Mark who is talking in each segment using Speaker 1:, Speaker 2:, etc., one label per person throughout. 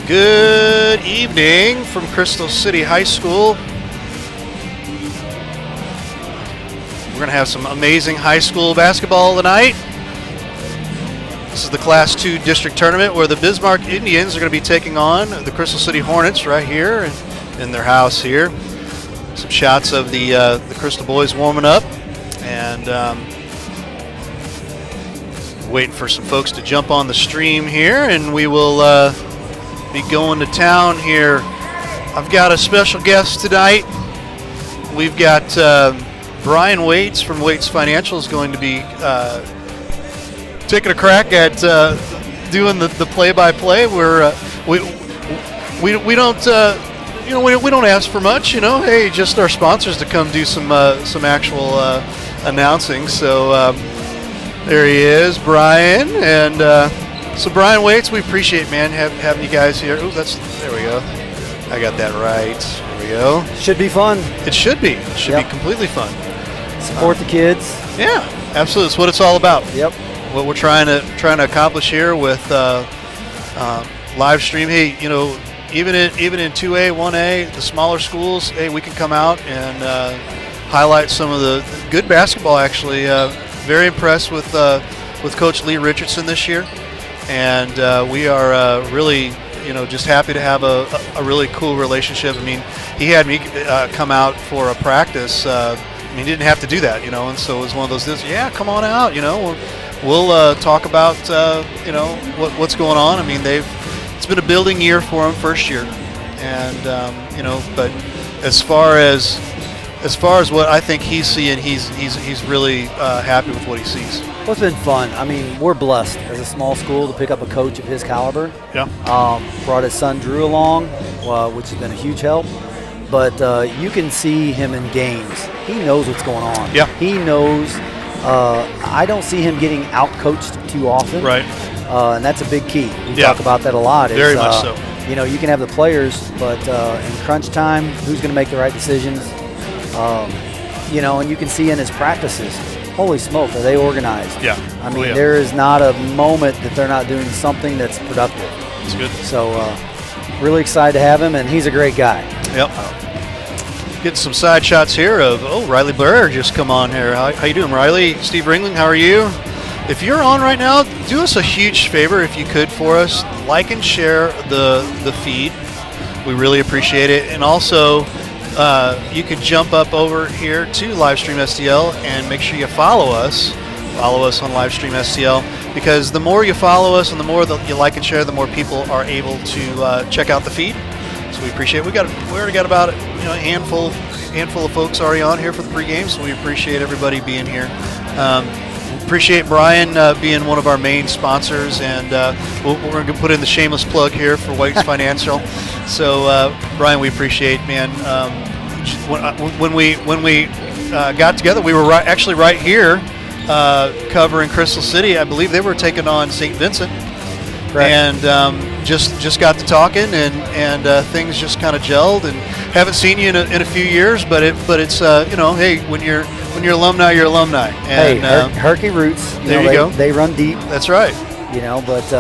Speaker 1: Good evening from Crystal City High School. We're going to have some amazing high school basketball tonight. This is the Class 2 district tournament where the Bismarck Indians are going to be taking on the Crystal City Hornets right here in their house here. Some shots of the Crystal boys warming up, and waiting for some folks to jump on the stream here, and we will be going to town here. I've got a special guest tonight. We've got Brian Waits from Waits Financial is going to be taking a crack at doing the play-by-play. We don't we don't ask for much. Hey, just our sponsors to come do some actual announcing. So there he is, Brian, and. So Brian Waits, we appreciate, man, having you guys here. Oh, there we go. I got that right. There we go.
Speaker 2: Should be fun.
Speaker 1: It should be. It should be completely fun.
Speaker 2: Support the kids.
Speaker 1: Yeah, absolutely. That's what it's all about.
Speaker 2: Yep.
Speaker 1: What we're trying to accomplish here with live stream. Hey, even in 2A, 1A, the smaller schools, hey, we can come out and highlight some of the good basketball. Actually, very impressed with Coach Lee Richardson this year. And we are really, just happy to have a really cool relationship. I mean, he had me come out for a practice. He didn't have to do that, and so it was one of those things. Yeah, come on out. We'll talk about what's going on. I mean, it's been a building year for him, first year, and but as far as what I think he's seeing, he's really happy with what he sees.
Speaker 2: Well, it's been fun. I mean, we're blessed as a small school to pick up a coach of his caliber.
Speaker 1: Yeah.
Speaker 2: Brought his son Drew along, which has been a huge help. But you can see him in games. He knows what's going on.
Speaker 1: Yeah.
Speaker 2: He knows. I don't see him getting out-coached too often.
Speaker 1: Right.
Speaker 2: And that's a big key. We talk about that a lot.
Speaker 1: Very much so.
Speaker 2: You can have the players, but in crunch time, who's going to make the right decisions? And you can see in his practices, holy smoke, are they organized?
Speaker 1: Yeah.
Speaker 2: I mean, there is not a moment that they're not doing something that's productive.
Speaker 1: It's good.
Speaker 2: So, really excited to have him, and he's a great guy.
Speaker 1: Yep. Getting some side shots here of, Riley Blair just come on here. How you doing, Riley? Steve Ringling, how are you? If you're on right now, do us a huge favor, if you could, for us. Like and share the feed. We really appreciate it. And also, you can jump up over here to Livestream STL and make sure you follow us. Follow us on Livestream STL, because the more you follow us and the more that you like and share, the more people are able to check out the feed. So we appreciate it. We already got about a handful of folks already on here for the pregame, so we appreciate everybody being here. Appreciate Brian being one of our main sponsors, and we're going to put in the shameless plug here for Waits Financial. So Brian, we appreciate, man. When we got together, we were actually right here covering Crystal City. I believe they were taking on St. Vincent.
Speaker 2: Correct.
Speaker 1: And just got to talking, and things just kind of gelled. And haven't seen you in a few years, but it's hey, when you're alumni, you're alumni. And,
Speaker 2: hey, Herky roots.
Speaker 1: There you go.
Speaker 2: They run deep.
Speaker 1: That's right.
Speaker 2: But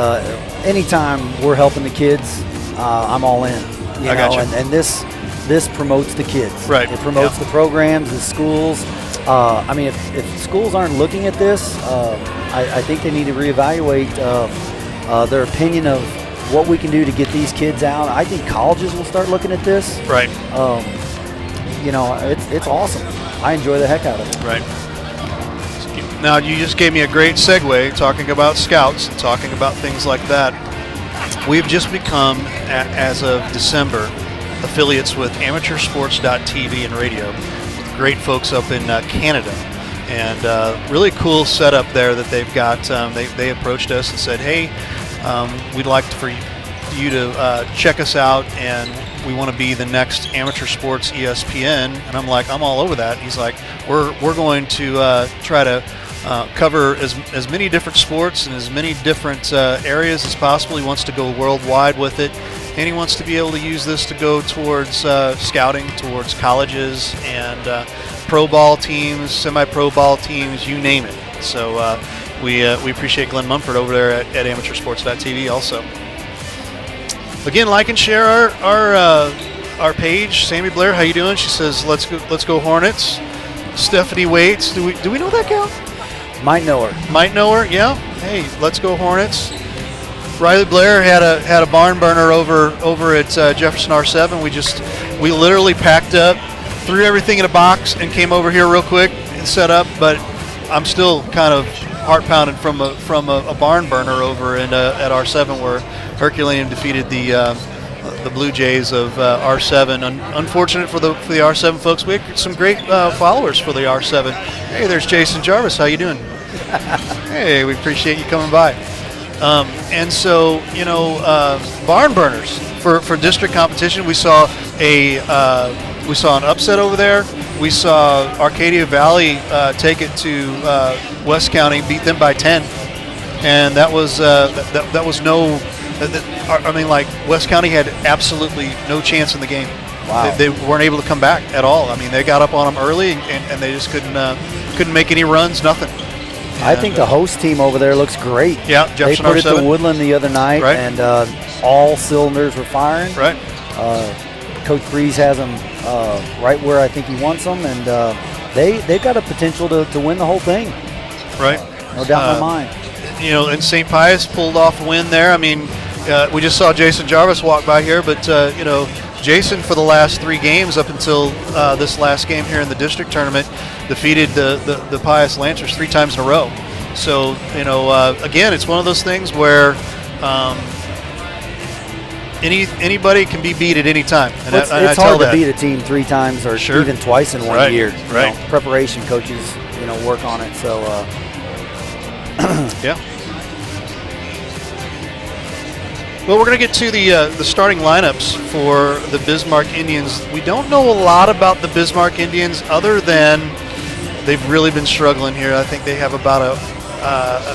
Speaker 2: anytime we're helping the kids, I'm all in.
Speaker 1: I gotcha.
Speaker 2: And this promotes the kids.
Speaker 1: Right.
Speaker 2: It promotes the programs, the schools. If schools aren't looking at this, I think they need to reevaluate their opinion of what we can do to get these kids out. I think colleges will start looking at this.
Speaker 1: Right.
Speaker 2: It's awesome. I enjoy the heck out of it.
Speaker 1: Right. Now, you just gave me a great segue talking about scouts and talking about things like that. We've just become, as of December, affiliates with amateursports.tv and radio, with great folks up in Canada. And really cool setup there that they've got. They approached us and said, hey, we'd like for you to check us out, and we want to be the next amateur sports ESPN. And I'm like, I'm all over that. He's like, we're going to try to cover as many different sports and as many different areas as possible. He wants to go worldwide with it, and he wants to be able to use this to go towards scouting, towards colleges and pro ball teams, semi-pro ball teams, you name it. So we appreciate Glenn Mumford over there at amateursports.tv also. Again, like and share our page. Sammy Blair, how you doing? She says, let's go Hornets. Stephanie Waits, do we know that gal?
Speaker 2: Might know her.
Speaker 1: Might know her, yeah. Hey, let's go Hornets. Riley Blair had a barn burner over at Jefferson R7. We literally packed up, threw everything in a box, and came over here real quick and set up. But I'm still kind of heart pounded from a barn burner over at R7 where Herculean defeated the Blue Jays of R7. Unfortunate for the R7 folks. We had some great followers for the R7. Hey, there's Jason Jarvis. How you doing? Hey, we appreciate you coming by. And so, barn burners for district competition. We saw an upset over there. We saw Arcadia Valley take it to West County, beat them by 10, and that was no. Like West County had absolutely no chance in the game.
Speaker 2: Wow.
Speaker 1: They weren't able to come back at all. I mean, they got up on them early and they just couldn't make any runs. Nothing.
Speaker 2: I think the host team over there looks great.
Speaker 1: Yeah, Jefferson
Speaker 2: they put
Speaker 1: R7.
Speaker 2: it to Woodland the other night,
Speaker 1: right.
Speaker 2: And all cylinders were firing.
Speaker 1: Right.
Speaker 2: Coach Breeze has them right where I think he wants them, and they've got a potential to win the whole thing.
Speaker 1: Right.
Speaker 2: No doubt in my mind.
Speaker 1: And St. Pius pulled off a win there. I mean, we just saw Jason Jarvis walk by here, but Jason for the last 3 games up until this last game here in the district tournament defeated the Pius Lancers 3 times in a row. So again, it's one of those things where anybody can be beat at any time. And
Speaker 2: it's hard to beat a team 3 times or even twice in one year.
Speaker 1: Right.
Speaker 2: Preparation coaches work on it. So
Speaker 1: yeah. Well, we're going to get to the starting lineups for the Bismarck Indians. We don't know a lot about the Bismarck Indians other than they've really been struggling here. I think they have about a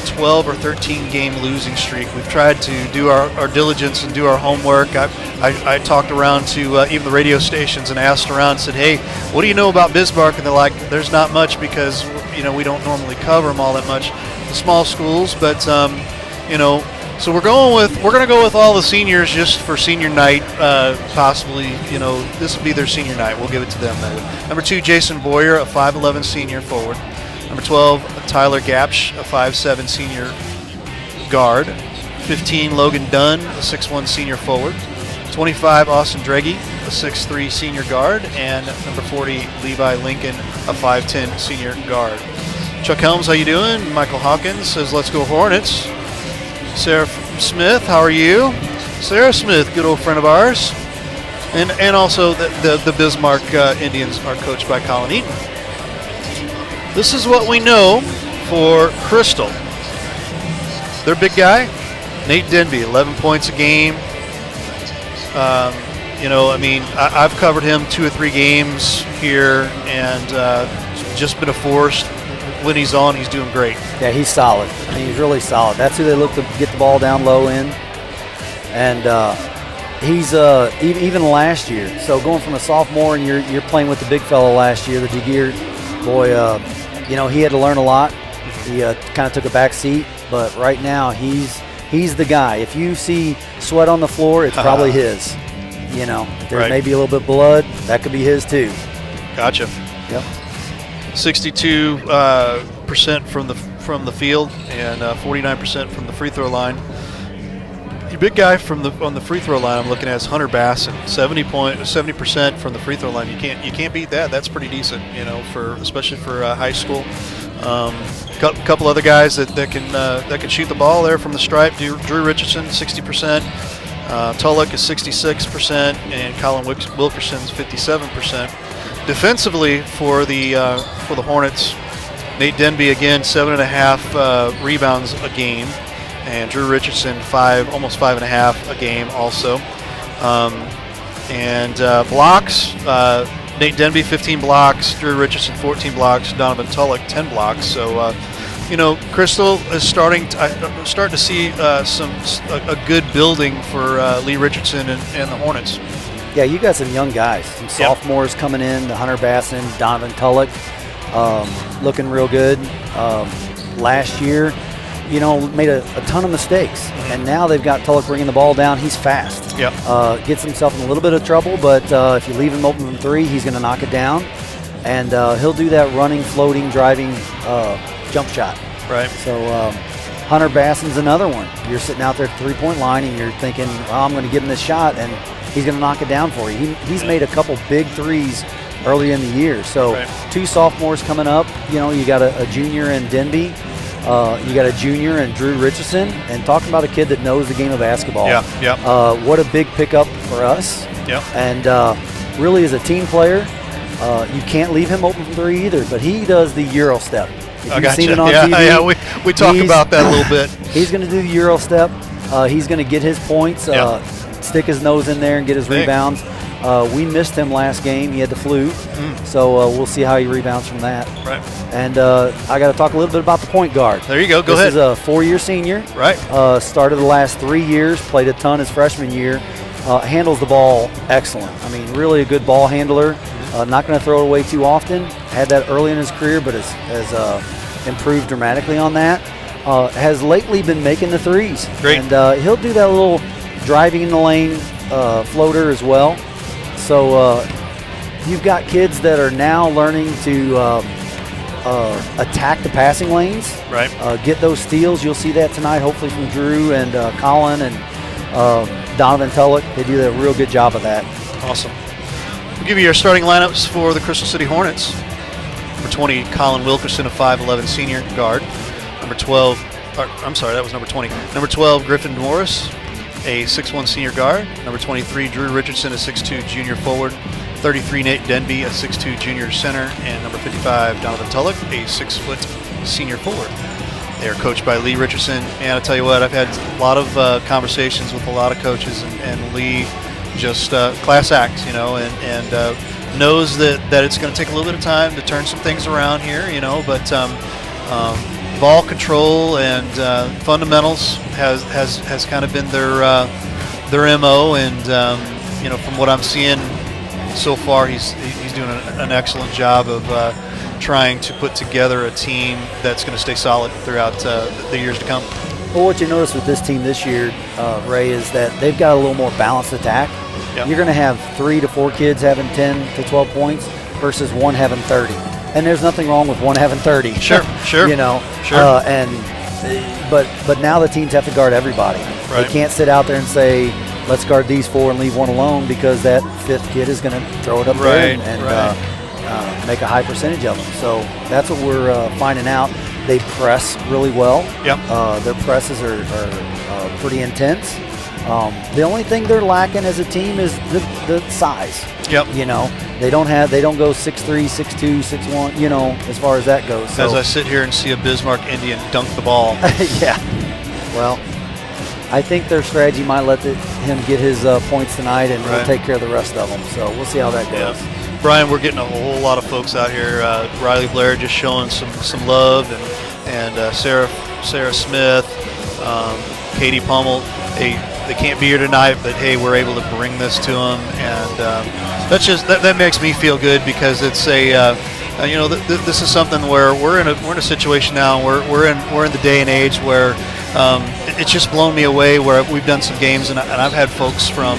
Speaker 1: 12 or 13 game losing streak. We've tried to do our diligence and do our homework. I talked around to even the radio stations and asked around and said, hey, what do you know about Bismarck? And they're like, there's not much because we don't normally cover them all that much, the small schools, but so we're going to go with all the seniors just for senior night. Possibly, this will be their senior night. We'll give it to them. Number 2, Jason Boyer, a 5'11" senior forward. Number 12, Tyler Gapsch, a 5'7" senior guard. 15, Logan Dunn, a 6'1" senior forward. 25, Austin Dregge, a 6'3" senior guard. And number 40, Levi Lincoln, a 5'10" senior guard. Chuck Helms, how you doing? Michael Hawkins says, let's go Hornets. Sarah Smith, how are you? Sarah Smith, good old friend of ours. And also the Bismarck Indians are coached by Colin Eaton. This is what we know for Crystal. Their big guy, Nate Denby, 11 points a game. I've covered him 2 or 3 games here and just been a force. When he's on, he's doing great.
Speaker 2: Yeah, he's solid. He's really solid. That's who they look to get the ball down low in. And he's even last year. So going from a sophomore and you're playing with the big fella last year, the DeGear boy. He had to learn a lot. He kind of took a back seat, but right now he's the guy. If you see sweat on the floor, it's probably his. There may be a little bit of blood. That could be his too.
Speaker 1: Gotcha.
Speaker 2: Yep.
Speaker 1: 62% from the field and 49% from the free throw line. Your big guy on the free throw line I'm looking at is Hunter Basson, 70% from the free throw line. You can't beat that. That's pretty decent, especially for high school. Couple other guys that can shoot the ball there from the stripe. Drew Richardson, 60%. Tulloch is 66%, and Colin Wilkerson's 57%. Defensively for the Hornets, Nate Denby again 7.5 rebounds a game, and Drew Richardson almost 5.5 a game also. Blocks, Nate Denby 15 blocks, Drew Richardson 14 blocks, Donovan Tulloch 10 blocks. So Crystal is starting to see a good building for Lee Richardson and the Hornets.
Speaker 2: Yeah, you got some young guys, some sophomores coming in, the Hunter Basson, Donovan Tulloch, looking real good. Last year, made a ton of mistakes. And now they've got Tulloch bringing the ball down. He's fast.
Speaker 1: Yep.
Speaker 2: Gets himself in a little bit of trouble, but if you leave him open from three, he's going to knock it down. And he'll do that running, floating, driving jump shot.
Speaker 1: Right.
Speaker 2: So Hunter Basson's another one. You're sitting out there at the three-point line, and you're thinking, well, I'm going to give him this shot, and he's going to knock it down for you. He's made a couple big threes early in the year. So 2 sophomores coming up. You got a junior in Denby. You got a junior in Drew Richardson. And talking about a kid that knows the game of basketball. What a big pickup for us.
Speaker 1: Yep.
Speaker 2: And really, as a team player, you can't leave him open from three either. But he does the Euro step.
Speaker 1: I got
Speaker 2: seen
Speaker 1: you.
Speaker 2: it on TV,
Speaker 1: Yeah, we talk about that a little bit.
Speaker 2: He's going to do the Euro step. He's going to get his points, stick his nose in there and get his rebounds. We missed him last game. He had the flu. So we'll see how he rebounds from that.
Speaker 1: Right.
Speaker 2: And I got to talk a little bit about the point guard.
Speaker 1: There you go. Go ahead.
Speaker 2: This is a 4-year senior.
Speaker 1: Right.
Speaker 2: Started the last 3 years, played a ton his freshman year. Handles the ball excellent. I mean, really a good ball handler. Not going to throw it away too often. Had that early in his career, but has improved dramatically on that. Has lately been making the threes.
Speaker 1: Great.
Speaker 2: And he'll do that little driving in the lane floater as well. So you've got kids that are now learning to attack the passing lanes.
Speaker 1: Right.
Speaker 2: Get those steals. You'll see that tonight, hopefully, from Drew and Colin and Donovan Tulloch. They do a real good job of that.
Speaker 1: Awesome. We'll give you your starting lineups for the Crystal City Hornets. Number 20, Colin Wilkerson, a 5'11 senior guard. Number 12, that was number 20. Number 12, Griffin Morris, a 6'1 senior guard. Number 23, Drew Richardson, a 6'2 junior forward. 33, Nate Denby, a 6'2 junior center. And number 55, Donovan Tulloch, a 6-foot senior forward. They are coached by Lee Richardson. And I'll tell you what, I've had a lot of conversations with a lot of coaches, and Lee just class act, and knows that it's going to take a little bit of time to turn some things around here, but ball control and fundamentals has kind of been their MO, and from what I'm seeing so far, he's doing an excellent job of trying to put together a team that's going to stay solid throughout the years to come.
Speaker 2: Well, what you notice with this team this year, Ray, is that they've got a little more balanced attack. Yep. You're going to have 3 to 4 kids having 10 to 12 points versus one having 30. And there's nothing wrong with one having 30.
Speaker 1: Sure.
Speaker 2: Sure. But now the teams have to guard everybody. Right. They can't sit out there and say, let's guard these 4 and leave one alone, because that 5th kid is going to throw it up there and make a high percentage of them. So that's what we're finding out. They press really well.
Speaker 1: Yep.
Speaker 2: Their presses are pretty intense. The only thing they're lacking as a team is the size.
Speaker 1: Yep.
Speaker 2: They don't go 6'3", 6'2", 6'1", as far as that goes. So.
Speaker 1: As I sit here and see a Bismarck Indian dunk the ball.
Speaker 2: Yeah. Well, I think their strategy might let him get his points tonight, and we'll take care of the rest of them. So we'll see how that goes.
Speaker 1: Yeah. Brian, we're getting a whole lot of folks out here. Riley Blair just showing some love, and Sarah Smith, Katie Pummel. They can't be here tonight, but hey, we're able to bring this to them, and that makes me feel good, because it's this is something where we're in a situation now. We're in the day and age where it's just blown me away. Where we've done some games, and I've had folks from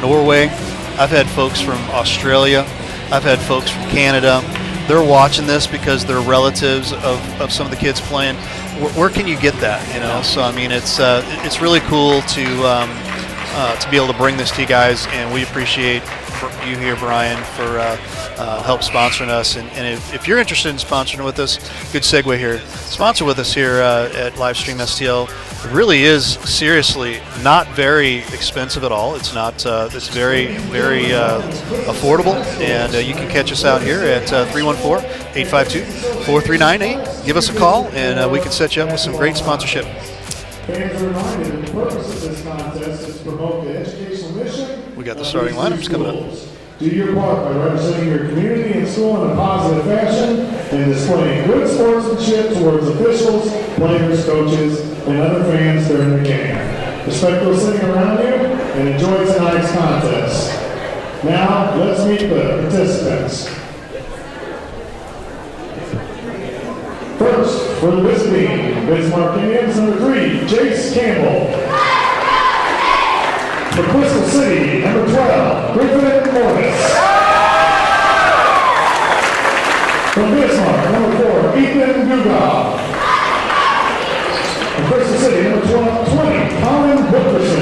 Speaker 1: Norway, I've had folks from Australia, I've had folks from Canada. They're watching this because they're relatives of some of the kids playing. Where can you get that? So I mean, it's really cool to be able to bring this to you guys, and we appreciate you here, Brian, for help sponsoring us. And if you're interested in sponsoring with us, good segue here. Sponsor with us here at Livestream STL. It really is seriously not very expensive at all. It's not. It's very, very affordable, and you can catch us out here at 314-852-4398. Give us a call, and we can set you up with some great sponsorship.
Speaker 3: Fans are reminded the purpose of this contest is to promote the educational mission.
Speaker 1: We got the starting lineups coming up.
Speaker 3: Do your part by representing your community and school in a positive fashion and displaying good sportsmanship towards officials, players, coaches, and other fans during the game. Respect those sitting around you and enjoy tonight's contest. Now, let's meet the participants. First, for For the visiting Bismarck Indians, number 3, Jace Campbell. For Crystal City, number 12, Griffin Morris. From Bismarck, number 4, Ethan Dugas. From Crystal City, number 20, Colin Wilkerson.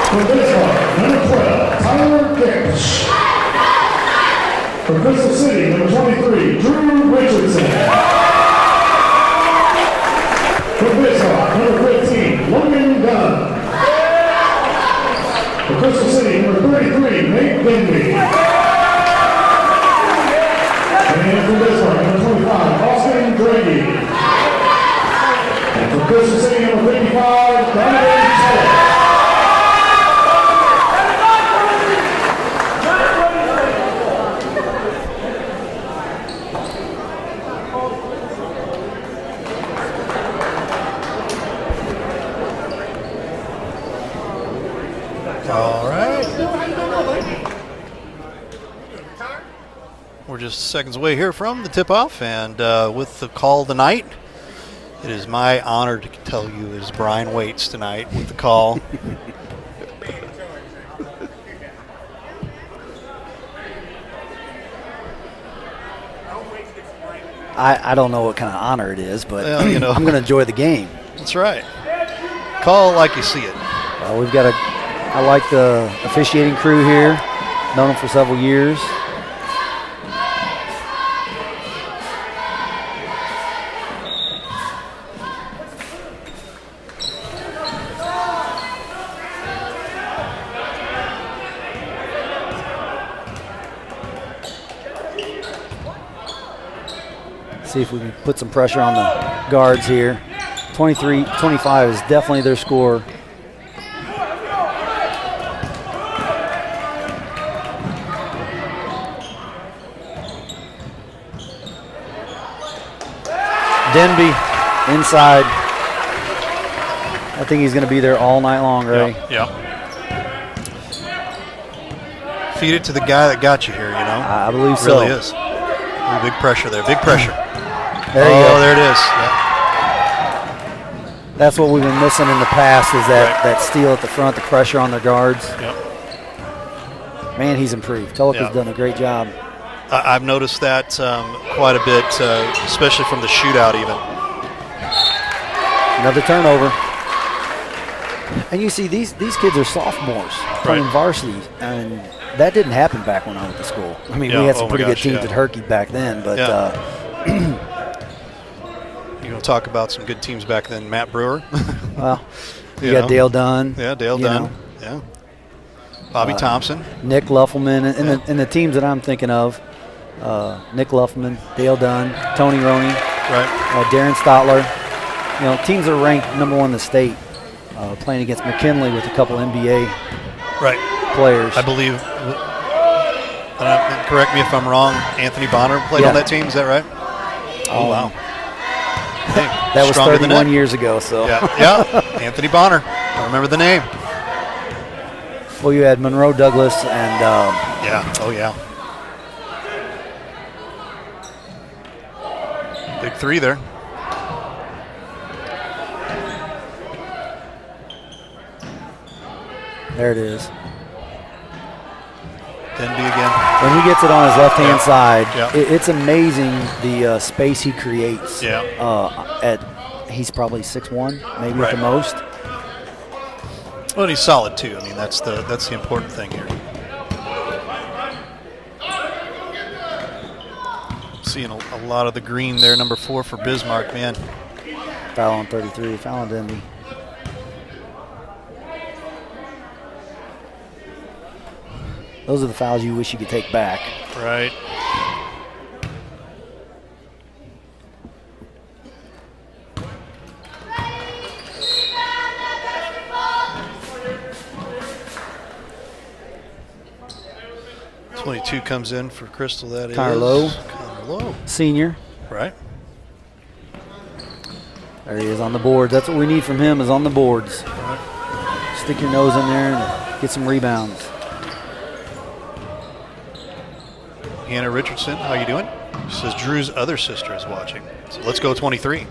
Speaker 3: From Bismarck, number 12, Tyler Getch. From Crystal City, number 23, Drew Richardson. From Bismarck, number 15, Logan Dunn. From Crystal City, number 33, Nate Denby. And from Bismarck, number 25, Austin Draghi. And from Crystal City, number 55, Donovan Taylor.
Speaker 1: All right. We're just seconds away here from the tip-off, and with the call of the night, it is my honor to tell you it is Brian Waits tonight with the call.
Speaker 2: I don't know what kind of honor it is, but
Speaker 1: Well, you know.
Speaker 2: I'm going to enjoy the game.
Speaker 1: That's right. Call like you see it.
Speaker 2: We've got I like the officiating crew here. Known them for several years. See if we can put some pressure on the guards here. 23-25 is definitely their score. Denby inside. I think he's going to be there all night long, Ray.
Speaker 1: Yeah. Feed it to the guy that got you here, you know.
Speaker 2: I believe
Speaker 1: It really
Speaker 2: so.
Speaker 1: is. Ooh, big pressure there. Big pressure.
Speaker 2: There you go.
Speaker 1: There it is. Yeah.
Speaker 2: That's what we've been missing in the past is that steal at the front, the pressure on the guards.
Speaker 1: Yep.
Speaker 2: Man, he's improved. Tulloch
Speaker 1: Yeah.
Speaker 2: has done a great job.
Speaker 1: I've noticed that quite a bit, especially from the shootout even.
Speaker 2: Another turnover. And you see, these kids are sophomores playing varsity, and that didn't happen back when I went to school. I mean, we had some pretty good teams at Herky back then, but
Speaker 1: you going to talk about some good teams back then, Matt Brewer.
Speaker 2: well, you got Dale Dunn.
Speaker 1: Yeah, Dale Dunn. Yeah. Bobby Thompson.
Speaker 2: Nick Luffelman, and the teams that I'm thinking of, Nick Luffelman, Dale Dunn, Tony Roney,
Speaker 1: Right.
Speaker 2: Darren Stotler. You know, teams are ranked number 1 in the state, playing against McKinley with a couple NBA players.
Speaker 1: I believe, correct me if I'm wrong, Anthony Bonner played on that team, is that right? Oh, wow. Hey,
Speaker 2: that was
Speaker 1: stronger than
Speaker 2: 31
Speaker 1: that.
Speaker 2: years ago, so.
Speaker 1: Yeah, Anthony Bonner. I remember the name.
Speaker 2: Well, you had Monroe Douglas and
Speaker 1: Oh yeah. Big three there.
Speaker 2: there it is.
Speaker 1: Denby again.
Speaker 2: When he gets it on his left-hand side,
Speaker 1: Yeah.
Speaker 2: it's amazing the space he creates.
Speaker 1: Yeah.
Speaker 2: He's probably 6'1", maybe at
Speaker 1: Right.
Speaker 2: the most.
Speaker 1: Well, he's solid too. I mean, that's the important thing here. Seeing a lot of the green there, number 4 for Bismarck, man.
Speaker 2: Foul on 33, foul on Denby. Those are the fouls you wish you could take back.
Speaker 1: Right. .22 comes in for Crystal. That is
Speaker 2: Connor Lowe.
Speaker 1: Connor Lowe.
Speaker 2: Senior.
Speaker 1: Right.
Speaker 2: There he is on the board. That's what we need from him is on the boards.
Speaker 1: Right.
Speaker 2: Stick your nose in there and get some rebounds.
Speaker 1: Hannah Richardson, how you doing? She says Drew's other sister is watching. So let's go 23.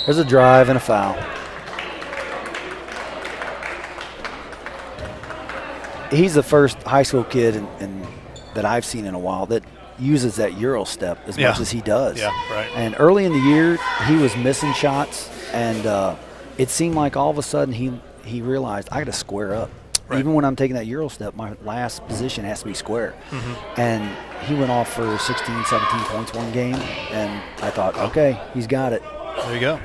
Speaker 2: There's a drive and a foul. He's the first high school kid that I've seen in a while that uses that Euro step as much as he does.
Speaker 1: Yeah, right.
Speaker 2: And early in the year, he was missing shots, and it seemed like all of a sudden he realized, I got to square up. Right. Even when I'm taking that Euro step, my last position has to be square. Mm-hmm. And he went off for 16, 17 points one game, and I thought, okay, he's got it.
Speaker 1: There you go.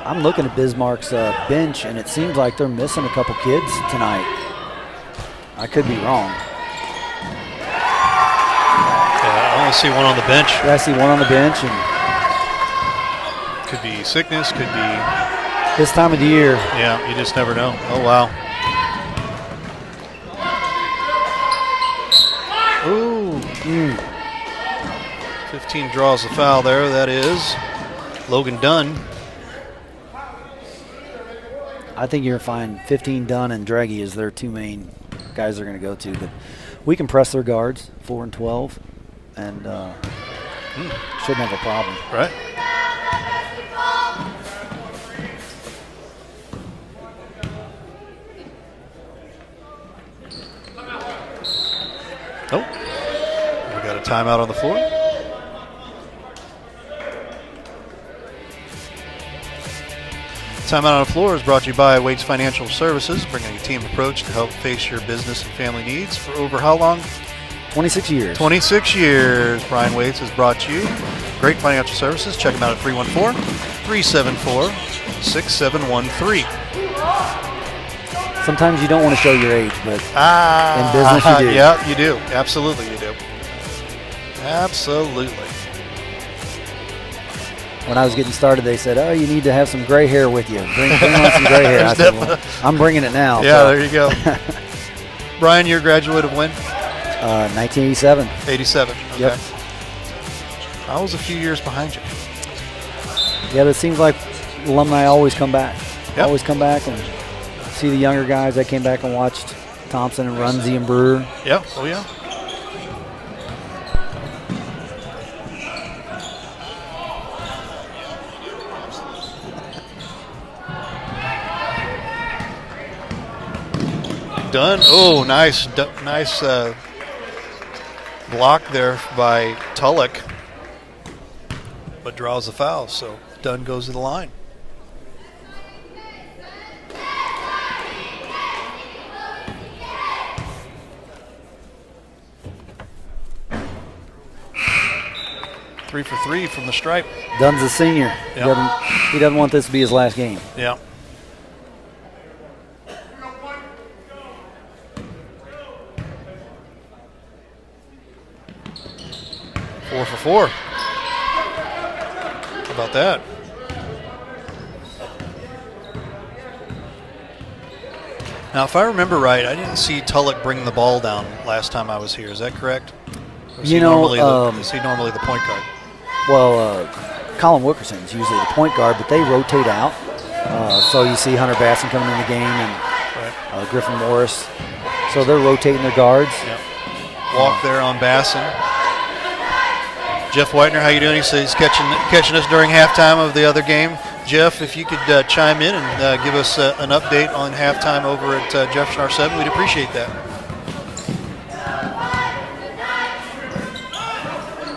Speaker 2: I'm looking at Bismarck's bench, and it seems like they're missing a couple kids tonight. I could be wrong.
Speaker 1: Yeah, I only see one on the bench.
Speaker 2: Yeah, I see one on the bench, and
Speaker 1: could be sickness, could be
Speaker 2: this time of the year.
Speaker 1: Yeah, you just never know. Oh wow. Ooh. 15 draws the foul there. That is Logan Dunn.
Speaker 2: I think you're going to find 15 Dunn and Draghi as their two main guys they're going to go to. But we can press their guards, 4 and 12, and shouldn't have a problem.
Speaker 1: Right. Oh, we got a timeout on the floor. Timeout on the Floor is brought to you by Waits Financial Services, bringing a team approach to help face your business and family needs for over how long?
Speaker 2: 26 years.
Speaker 1: 26 years. Brian Waits has brought you great financial services. Check him out at 314-374-6713.
Speaker 2: Sometimes you don't want to show your age, but in business you do.
Speaker 1: Yeah, you do. Absolutely you do. Absolutely.
Speaker 2: When I was getting started, they said, "Oh, you need to have some gray hair with you. Bring on some gray hair." I said, well, I'm bringing it now.
Speaker 1: Yeah, so. There you go. Brian, you're a graduate of when?
Speaker 2: 1987.
Speaker 1: 87. Okay.
Speaker 2: Yep.
Speaker 1: I was a few years behind you.
Speaker 2: Yeah, but it seems like alumni always come back.
Speaker 1: Yep.
Speaker 2: Always come back and see the younger guys that came back and watched Thompson and Runzie and Brewer.
Speaker 1: Yeah. Oh, yeah. Dunn. Oh, nice block there by Tulloch, but draws the foul, so Dunn goes to the line. Three for three from the stripe.
Speaker 2: Dunn's a senior.
Speaker 1: Yep.
Speaker 2: He doesn't want this to be his last game.
Speaker 1: Yeah. Four for four. How about that? Now, if I remember right, I didn't see Tulloch bring the ball down last time I was here. Is that correct? Is he normally the point guard?
Speaker 2: Well, Colin Wilkerson's usually the point guard, but they rotate out. So you see Hunter Basson coming in the game and Griffin Morris. So they're rotating their guards.
Speaker 1: Yep. Walk there on Basson. Jeff Whitener, how you doing? He says he's catching us during halftime of the other game. Jeff, if you could chime in and give us an update on halftime over at Jefferson R7, we'd appreciate that.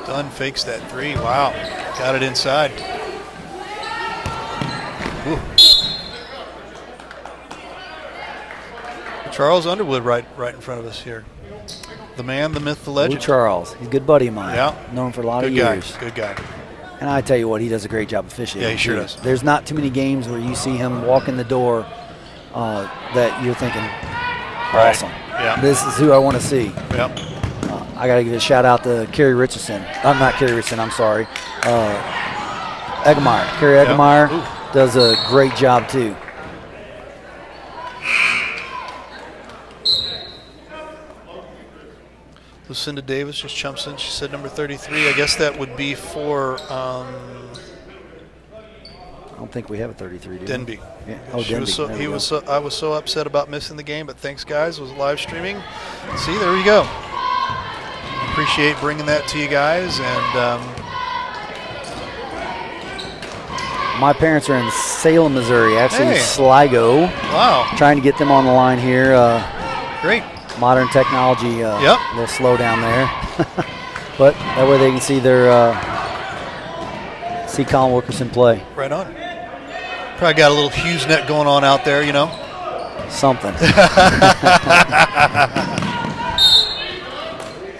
Speaker 1: Dunn fakes that three. Wow. Got it inside. Ooh. Charles Underwood right in front of us here. The man, the myth, the legend.
Speaker 2: Lou Charles. He's a good buddy of mine.
Speaker 1: Yeah.
Speaker 2: Known him for a lot of years.
Speaker 1: Good guy.
Speaker 2: And I tell you what, he does a great job officiating.
Speaker 1: Yeah, he sure does.
Speaker 2: There's not too many games where you see him walk in the door that you're thinking, awesome.
Speaker 1: Yeah.
Speaker 2: This is who I want to see.
Speaker 1: Yep.
Speaker 2: I got to give a shout out to Kerry Richardson. I'm not Kerry Richardson, I'm sorry. Eggemeyer. Kerry Eggemeyer does a great job too.
Speaker 1: Lucinda Davis just jumps in. She said number 33. I guess that would be for
Speaker 2: I don't think we have a 33, do we?
Speaker 1: Denby.
Speaker 2: Yeah. Oh, Denby.
Speaker 1: I was so upset about missing the game, but thanks, guys. It was live streaming. See, there we go. Appreciate bringing that to you guys. And
Speaker 2: my parents are in Salem, Missouri, actually
Speaker 1: Hey.
Speaker 2: Sligo.
Speaker 1: wow,
Speaker 2: Trying to get them on the line here.
Speaker 1: great.
Speaker 2: Modern technology,
Speaker 1: Yep.
Speaker 2: a little slow down there. But that way they can see see Colin Wilkerson play.
Speaker 1: Right on. Probably got a little Hughes net going on out there, you know.
Speaker 2: Something.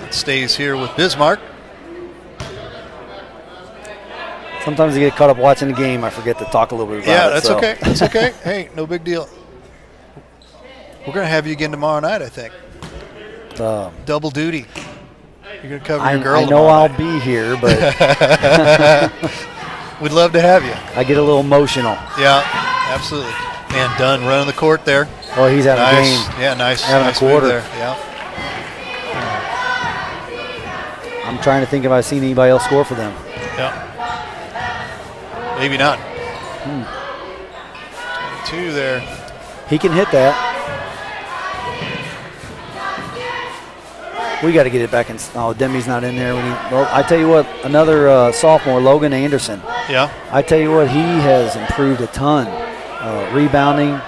Speaker 1: It stays here with Bismarck.
Speaker 2: Sometimes I get caught up watching the game. I forget to talk a little bit about it.
Speaker 1: Yeah, that's
Speaker 2: so.
Speaker 1: okay. That's okay. Hey, no big deal. We're going to have you again tomorrow night, I think. Double duty. You're going to cover your girl
Speaker 2: I know
Speaker 1: tomorrow
Speaker 2: I'll
Speaker 1: night.
Speaker 2: be here, but
Speaker 1: We'd love to have you.
Speaker 2: I get a little emotional.
Speaker 1: Yeah, absolutely. Man, Dunn running the court there.
Speaker 2: Well, he's having a
Speaker 1: Nice.
Speaker 2: game.
Speaker 1: Yeah, nice.
Speaker 2: Having a
Speaker 1: nice move
Speaker 2: quarter.
Speaker 1: there. Yeah.
Speaker 2: I'm trying to think if I've seen anybody else score for them.
Speaker 1: Yeah. Maybe not. 22 there.
Speaker 2: He can hit that. We got to get it back in. Oh, Demi's not in there. Well, I tell you what, another sophomore, Logan Anderson.
Speaker 1: Yeah.
Speaker 2: I tell you what, he has improved a ton. Rebounding,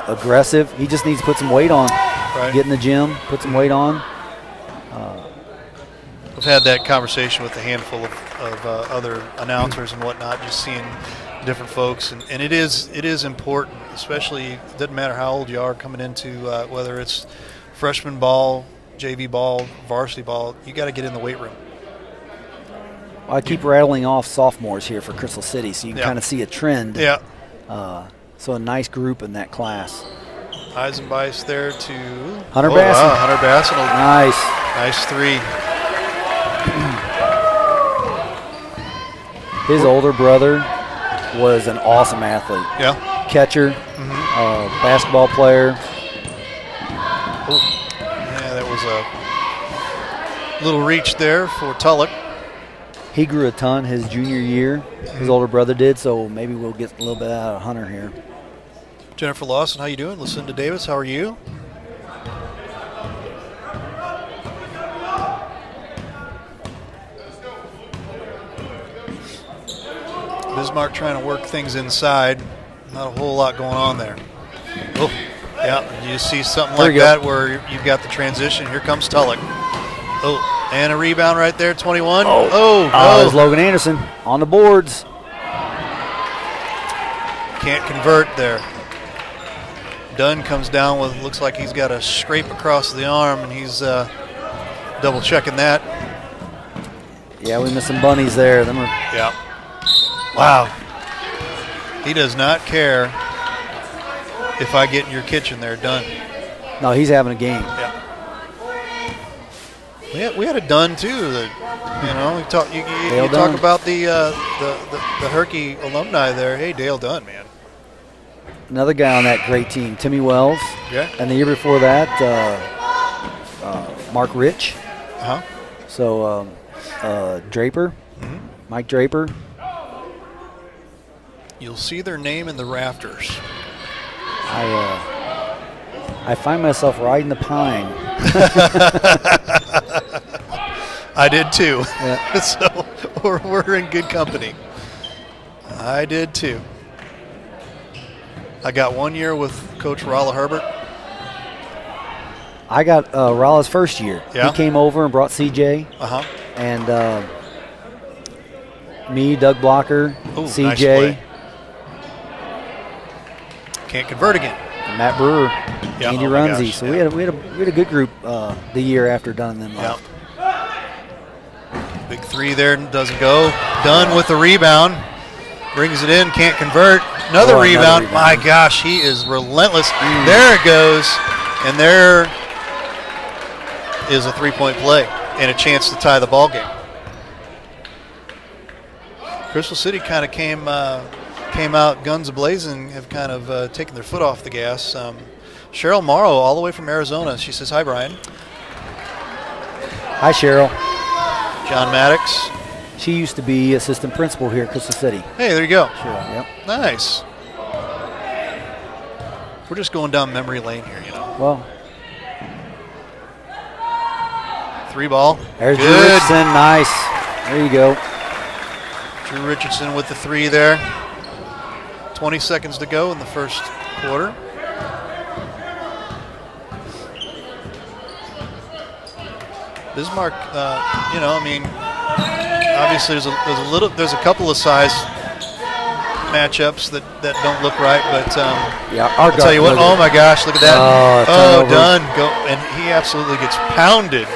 Speaker 2: aggressive. He just needs to put some weight on.
Speaker 1: Right.
Speaker 2: Get in the gym, put some weight on.
Speaker 1: I've had that conversation with a handful of other announcers and whatnot, just seeing different folks, and it is important, especially, it doesn't matter how old you are coming into whether it's freshman ball, JV ball, varsity ball, you got to get in the weight room.
Speaker 2: I keep rattling off sophomores here for Crystal City, so you can
Speaker 1: Yeah.
Speaker 2: kind of see a trend.
Speaker 1: Yeah.
Speaker 2: So a nice group in that class.
Speaker 1: Eisenbeis there to
Speaker 2: Hunter
Speaker 1: Basson.
Speaker 2: Basson.
Speaker 1: Wow, Hunter Basson.
Speaker 2: Nice.
Speaker 1: Nice three.
Speaker 2: His older brother was an awesome athlete.
Speaker 1: Yeah.
Speaker 2: Catcher, basketball player.
Speaker 1: Yeah, that was a little reach there for Tulloch.
Speaker 2: He grew a ton his junior year. His older brother did, so maybe we'll get a little bit out of Hunter here.
Speaker 1: Jennifer Lawson, how you doing? Lucinda Davis, how are you? Bismarck trying to work things inside. Not a whole lot going on there. Oh, yeah, you see something
Speaker 2: There
Speaker 1: like
Speaker 2: you go.
Speaker 1: that where you've got the transition. Here comes Tulloch. Oh, and a rebound right there, 21. Oh,
Speaker 2: There's Logan Anderson on the boards.
Speaker 1: Can't convert there. Dunn comes down with, looks like he's got a scrape across the arm, and he's double checking that.
Speaker 2: Yeah, we missed some bunnies there. Them are,
Speaker 1: Yeah. Wow. He does not care if I get in your kitchen there, Dunn.
Speaker 2: no, he's having a game.
Speaker 1: Yeah. We had a Dunn too. That, you know, you
Speaker 2: Dale
Speaker 1: talk
Speaker 2: Dunn.
Speaker 1: about the Herky alumni there. Hey, Dale Dunn, man.
Speaker 2: Another guy on that great team, Timmy Wells.
Speaker 1: Yeah.
Speaker 2: And the year before that, Mark Rich.
Speaker 1: Uh huh.
Speaker 2: So Draper, Mike Draper.
Speaker 1: You'll see their name in the rafters.
Speaker 2: I find myself riding the pine.
Speaker 1: I did too.
Speaker 2: Yeah.
Speaker 1: So we're in good company. I did too. I got 1 year with Coach Rolla Herbert.
Speaker 2: I got Rolla's first year.
Speaker 1: Yeah.
Speaker 2: He came over and brought CJ
Speaker 1: Uh huh.
Speaker 2: and me, Doug Blocker,
Speaker 1: Ooh, nice
Speaker 2: CJ,
Speaker 1: play. Can't convert again.
Speaker 2: and Matt Brewer,
Speaker 1: Yeah,
Speaker 2: Andy
Speaker 1: oh my
Speaker 2: Runze.
Speaker 1: gosh,
Speaker 2: So
Speaker 1: yeah.
Speaker 2: we had a good group the year after Dunn and them
Speaker 1: Yeah.
Speaker 2: left.
Speaker 1: Big three there, doesn't go. Dunn with the rebound. Brings it in, can't convert. Another
Speaker 2: Oh,
Speaker 1: rebound. My gosh, he is relentless. There it goes. And there is a three-point play and a chance to tie the ball game. Crystal City kind of came out guns a-blazing, have kind of taken their foot off the gas. Cheryl Morrow, all the way from Arizona. She says, hi, Brian.
Speaker 2: Hi, Cheryl.
Speaker 1: John Maddox.
Speaker 2: She used to be assistant principal here at Crystal City.
Speaker 1: Hey, there you go.
Speaker 2: Cheryl, yep.
Speaker 1: Nice. We're just going down memory lane here, you know.
Speaker 2: Well,
Speaker 1: 3 ball.
Speaker 2: there's Drew
Speaker 1: Good.
Speaker 2: Richardson. Nice. There you go.
Speaker 1: Drew Richardson with the 3 there. 20 seconds to go in the first quarter. Bismarck, you know, I mean, obviously there's a couple of size matchups that don't look right, but
Speaker 2: Yeah,
Speaker 1: I'll tell you what. Oh my gosh, look at that! Oh,
Speaker 2: turnover.
Speaker 1: done. Go, and he absolutely gets pounded.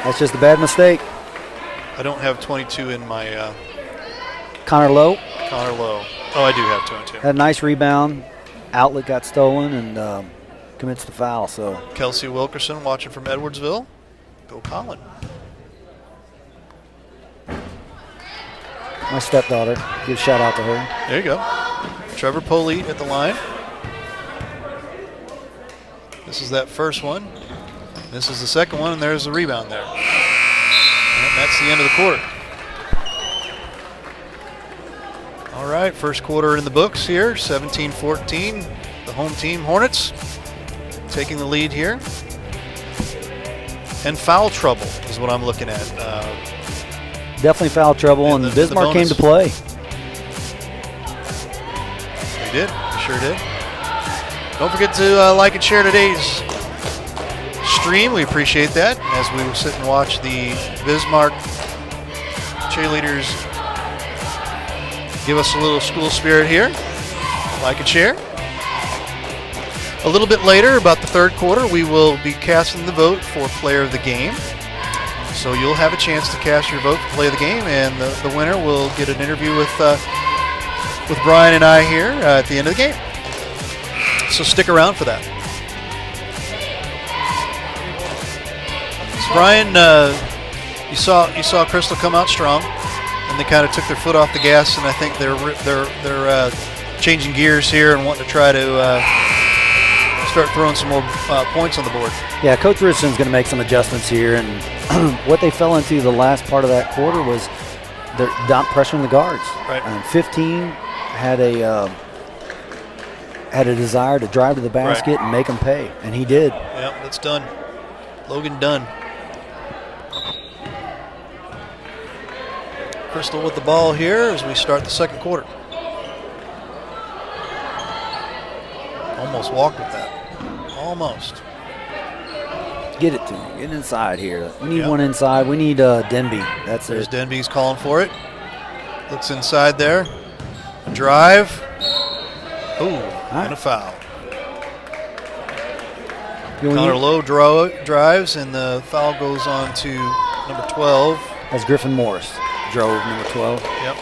Speaker 2: That's just a bad mistake.
Speaker 1: I don't have 22 in my
Speaker 2: Connor Lowe
Speaker 1: Connor Lowe. Oh, I do have 22.
Speaker 2: had a nice rebound. Outlet got stolen and commits the foul. So
Speaker 1: Kelsey Wilkerson watching from Edwardsville. Go Colin.
Speaker 2: my stepdaughter. Give a shout out to her.
Speaker 1: There you go. Trevor Polite at the line. This is that first one. This is the second one, and there's the rebound there. And that's the end of the quarter. All right, first quarter in the books here, 17-14. The home team, Hornets, taking the lead here. And foul trouble is what I'm looking at.
Speaker 2: Definitely foul trouble, and Bismarck came to play.
Speaker 1: They did. They sure did. Don't forget to like and share today's stream. We appreciate that as we will sit and watch the Bismarck cheerleaders give us a little school spirit here. Like and share. A little bit later, about the third quarter, we will be casting the vote for player of the game. So you'll have a chance to cast your vote for player of the game, and the winner will get an interview with Brian and I here at the end of the game. So stick around for that. So Brian, you saw Crystal come out strong, and they kind of took their foot off the gas, and I think they're changing gears here and wanting to try to start throwing some more points on the board.
Speaker 2: Yeah, Coach Richardson's going to make some adjustments here, and what they fell into the last part of that quarter was they're not pressuring the guards.
Speaker 1: Right.
Speaker 2: 15 had a desire to drive to the basket and make them pay, and he did.
Speaker 1: Yep, that's done. Logan Dunn. Crystal with the ball here as we start the second quarter. Almost walked with that. Almost.
Speaker 2: Get it to him. Get inside here. We need one inside. We need Denby. That's
Speaker 1: There's
Speaker 2: it.
Speaker 1: Denby's calling for it. Looks inside there. Drive. Ooh, and a foul. Connor Lowe drives, and the foul goes on to number 12.
Speaker 2: That's Griffin Morris. Drove number 12.
Speaker 1: Yep.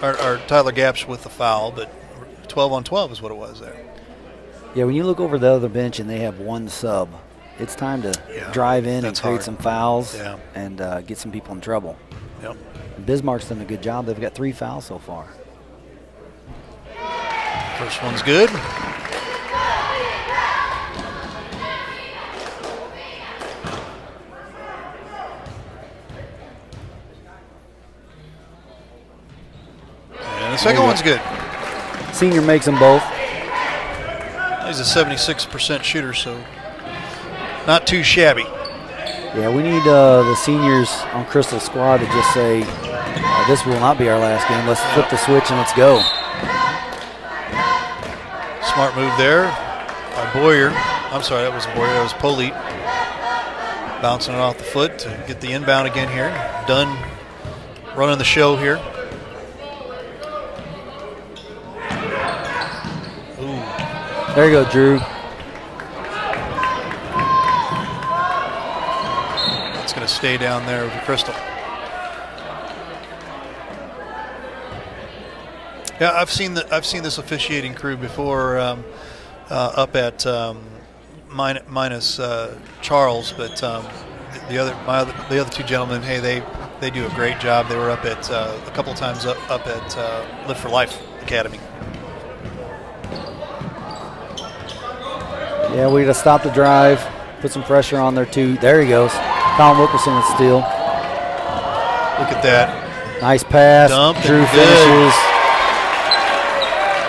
Speaker 1: Or Tyler Gapsch with the foul, but 12 on 12 is what it was there.
Speaker 2: Yeah, when you look over the other bench and they have one sub, it's time to drive in and create some fouls and get some people in trouble.
Speaker 1: Yep.
Speaker 2: And Bismarck's done a good job. They've got 3 fouls so far.
Speaker 1: First one's good. And the second one's good.
Speaker 2: Senior makes them both.
Speaker 1: He's a 76% shooter, so not too shabby.
Speaker 2: Yeah, we need the seniors on Crystal squad to just say, this will not be our last game. Let's flip the switch and let's go.
Speaker 1: Smart move there by Boyer. I'm sorry, that wasn't Boyer, that was Polite. Bouncing it off the foot to get the inbound again here. Dunn running the show here.
Speaker 2: There you go, Drew.
Speaker 1: It's going to stay down there with the Crystal. Yeah, I've seen this officiating crew before up at minus Charles, but the other 2 gentlemen, hey, they do a great job. They were up at a couple of times up at Live for Life Academy.
Speaker 2: Yeah, we got to stop the drive. put some pressure on there too. There he goes. Colin Wilkerson with steal.
Speaker 1: Look at that.
Speaker 2: Nice pass.
Speaker 1: Dumped
Speaker 2: Drew
Speaker 1: and
Speaker 2: finishes.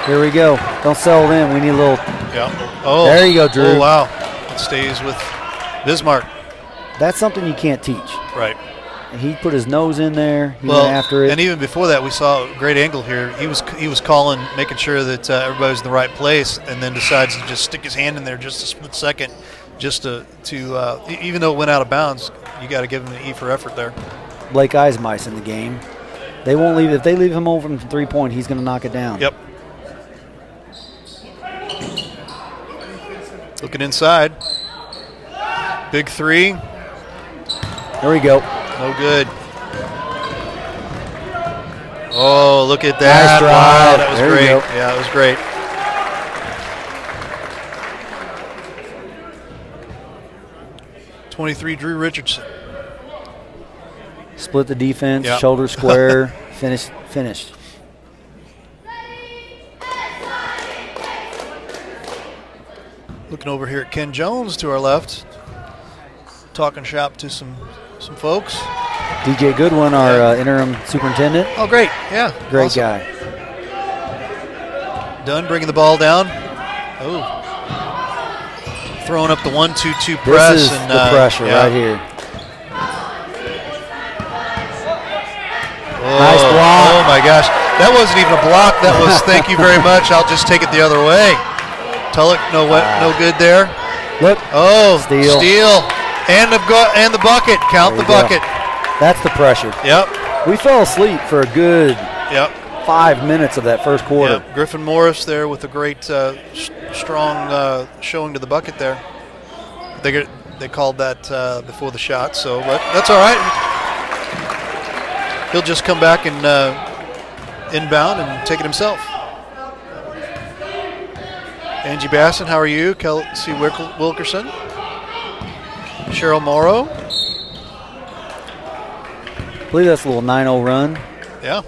Speaker 2: Here we go. Don't settle in. We need a little.
Speaker 1: Yeah. Oh.
Speaker 2: There you go, Drew.
Speaker 1: Oh, wow. It stays with Bismarck.
Speaker 2: That's something you can't teach.
Speaker 1: Right.
Speaker 2: And he put his nose in there. He went after it.
Speaker 1: And even before that, we saw a great angle here. He was calling, making sure that everybody was in the right place, and then decides to just stick his hand in there just a split second, just to even though it went out of bounds, you got to give him an E for effort there.
Speaker 2: Blake Eismeis in the game. They won't leave. If they leave him open from 3-point, he's going to knock it down.
Speaker 1: Yep. Looking inside. Big three.
Speaker 2: There we go.
Speaker 1: No good. Oh, look at that.
Speaker 2: Nice drive.
Speaker 1: Wow, that was
Speaker 2: There you
Speaker 1: great.
Speaker 2: go.
Speaker 1: Yeah, that was great. .23 Drew Richardson.
Speaker 2: Split the defense,
Speaker 1: Yep.
Speaker 2: shoulder square, finished.
Speaker 1: Looking over here at Ken Jones to our left, talking shop to some folks.
Speaker 2: DJ Goodwin, our interim superintendent.
Speaker 1: Oh, great. Yeah.
Speaker 2: Great
Speaker 1: awesome.
Speaker 2: guy.
Speaker 1: Dunn bringing the ball down. Oh. Throwing up the 1-2-2 press.
Speaker 2: This is
Speaker 1: and,
Speaker 2: the pressure right here.
Speaker 1: Oh,
Speaker 2: Nice block.
Speaker 1: Oh, my gosh. That wasn't even a block. That was thank you very much. I'll just take it the other way. Tulloch, no good there.
Speaker 2: Look.
Speaker 1: Oh,
Speaker 2: Steal.
Speaker 1: And the bucket. Count the bucket.
Speaker 2: That's the pressure.
Speaker 1: Yep.
Speaker 2: We fell asleep for a good 5 minutes of that first quarter.
Speaker 1: Yep. Griffin Morris there with a great strong showing to the bucket there. They called that before the shot, so but that's all right. He'll just come back and inbound and take it himself. Angie Basson, how are you? Kelsey Wilkerson. Cheryl Morrow.
Speaker 2: I believe that's a little 9-0 run.
Speaker 1: Yeah.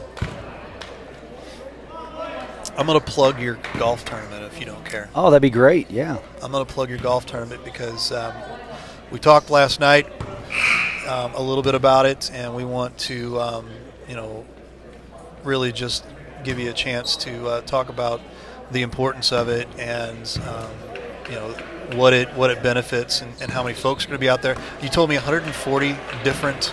Speaker 1: I'm going to plug your golf tournament if you don't care.
Speaker 2: Oh, that'd be great, yeah.
Speaker 1: I'm going to plug your golf tournament because we talked last night a little bit about it, and we want to, really just give you a chance to talk about the importance of it and, what it benefits and how many folks are going to be out there. You told me 140 different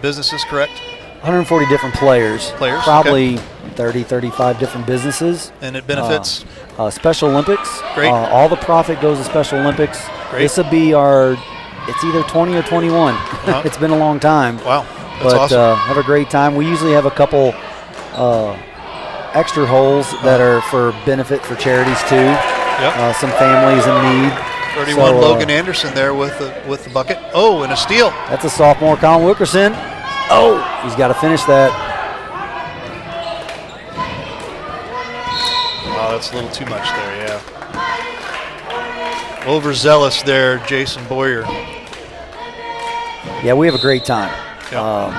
Speaker 1: businesses, correct?
Speaker 2: 140 different players. Probably
Speaker 1: okay.
Speaker 2: 30, 35 different businesses.
Speaker 1: And it benefits?
Speaker 2: Special Olympics.
Speaker 1: Great.
Speaker 2: All the profit goes to Special Olympics.
Speaker 1: Great.
Speaker 2: This will be it's either 20 or 21.
Speaker 1: Uh-huh.
Speaker 2: It's been a long time.
Speaker 1: Wow, that's awesome.
Speaker 2: Have a great time. We usually have a couple extra holes that are for benefit for charities too.
Speaker 1: Yep.
Speaker 2: Some families in need.
Speaker 1: 31 Logan Anderson there with the bucket. Oh, and a steal.
Speaker 2: That's a sophomore, Colin Wilkerson. Oh, he's got to finish that.
Speaker 1: Oh, that's a little too much there, yeah. Overzealous there, Jason Boyer.
Speaker 2: Yeah, we have a great time.
Speaker 1: Yep.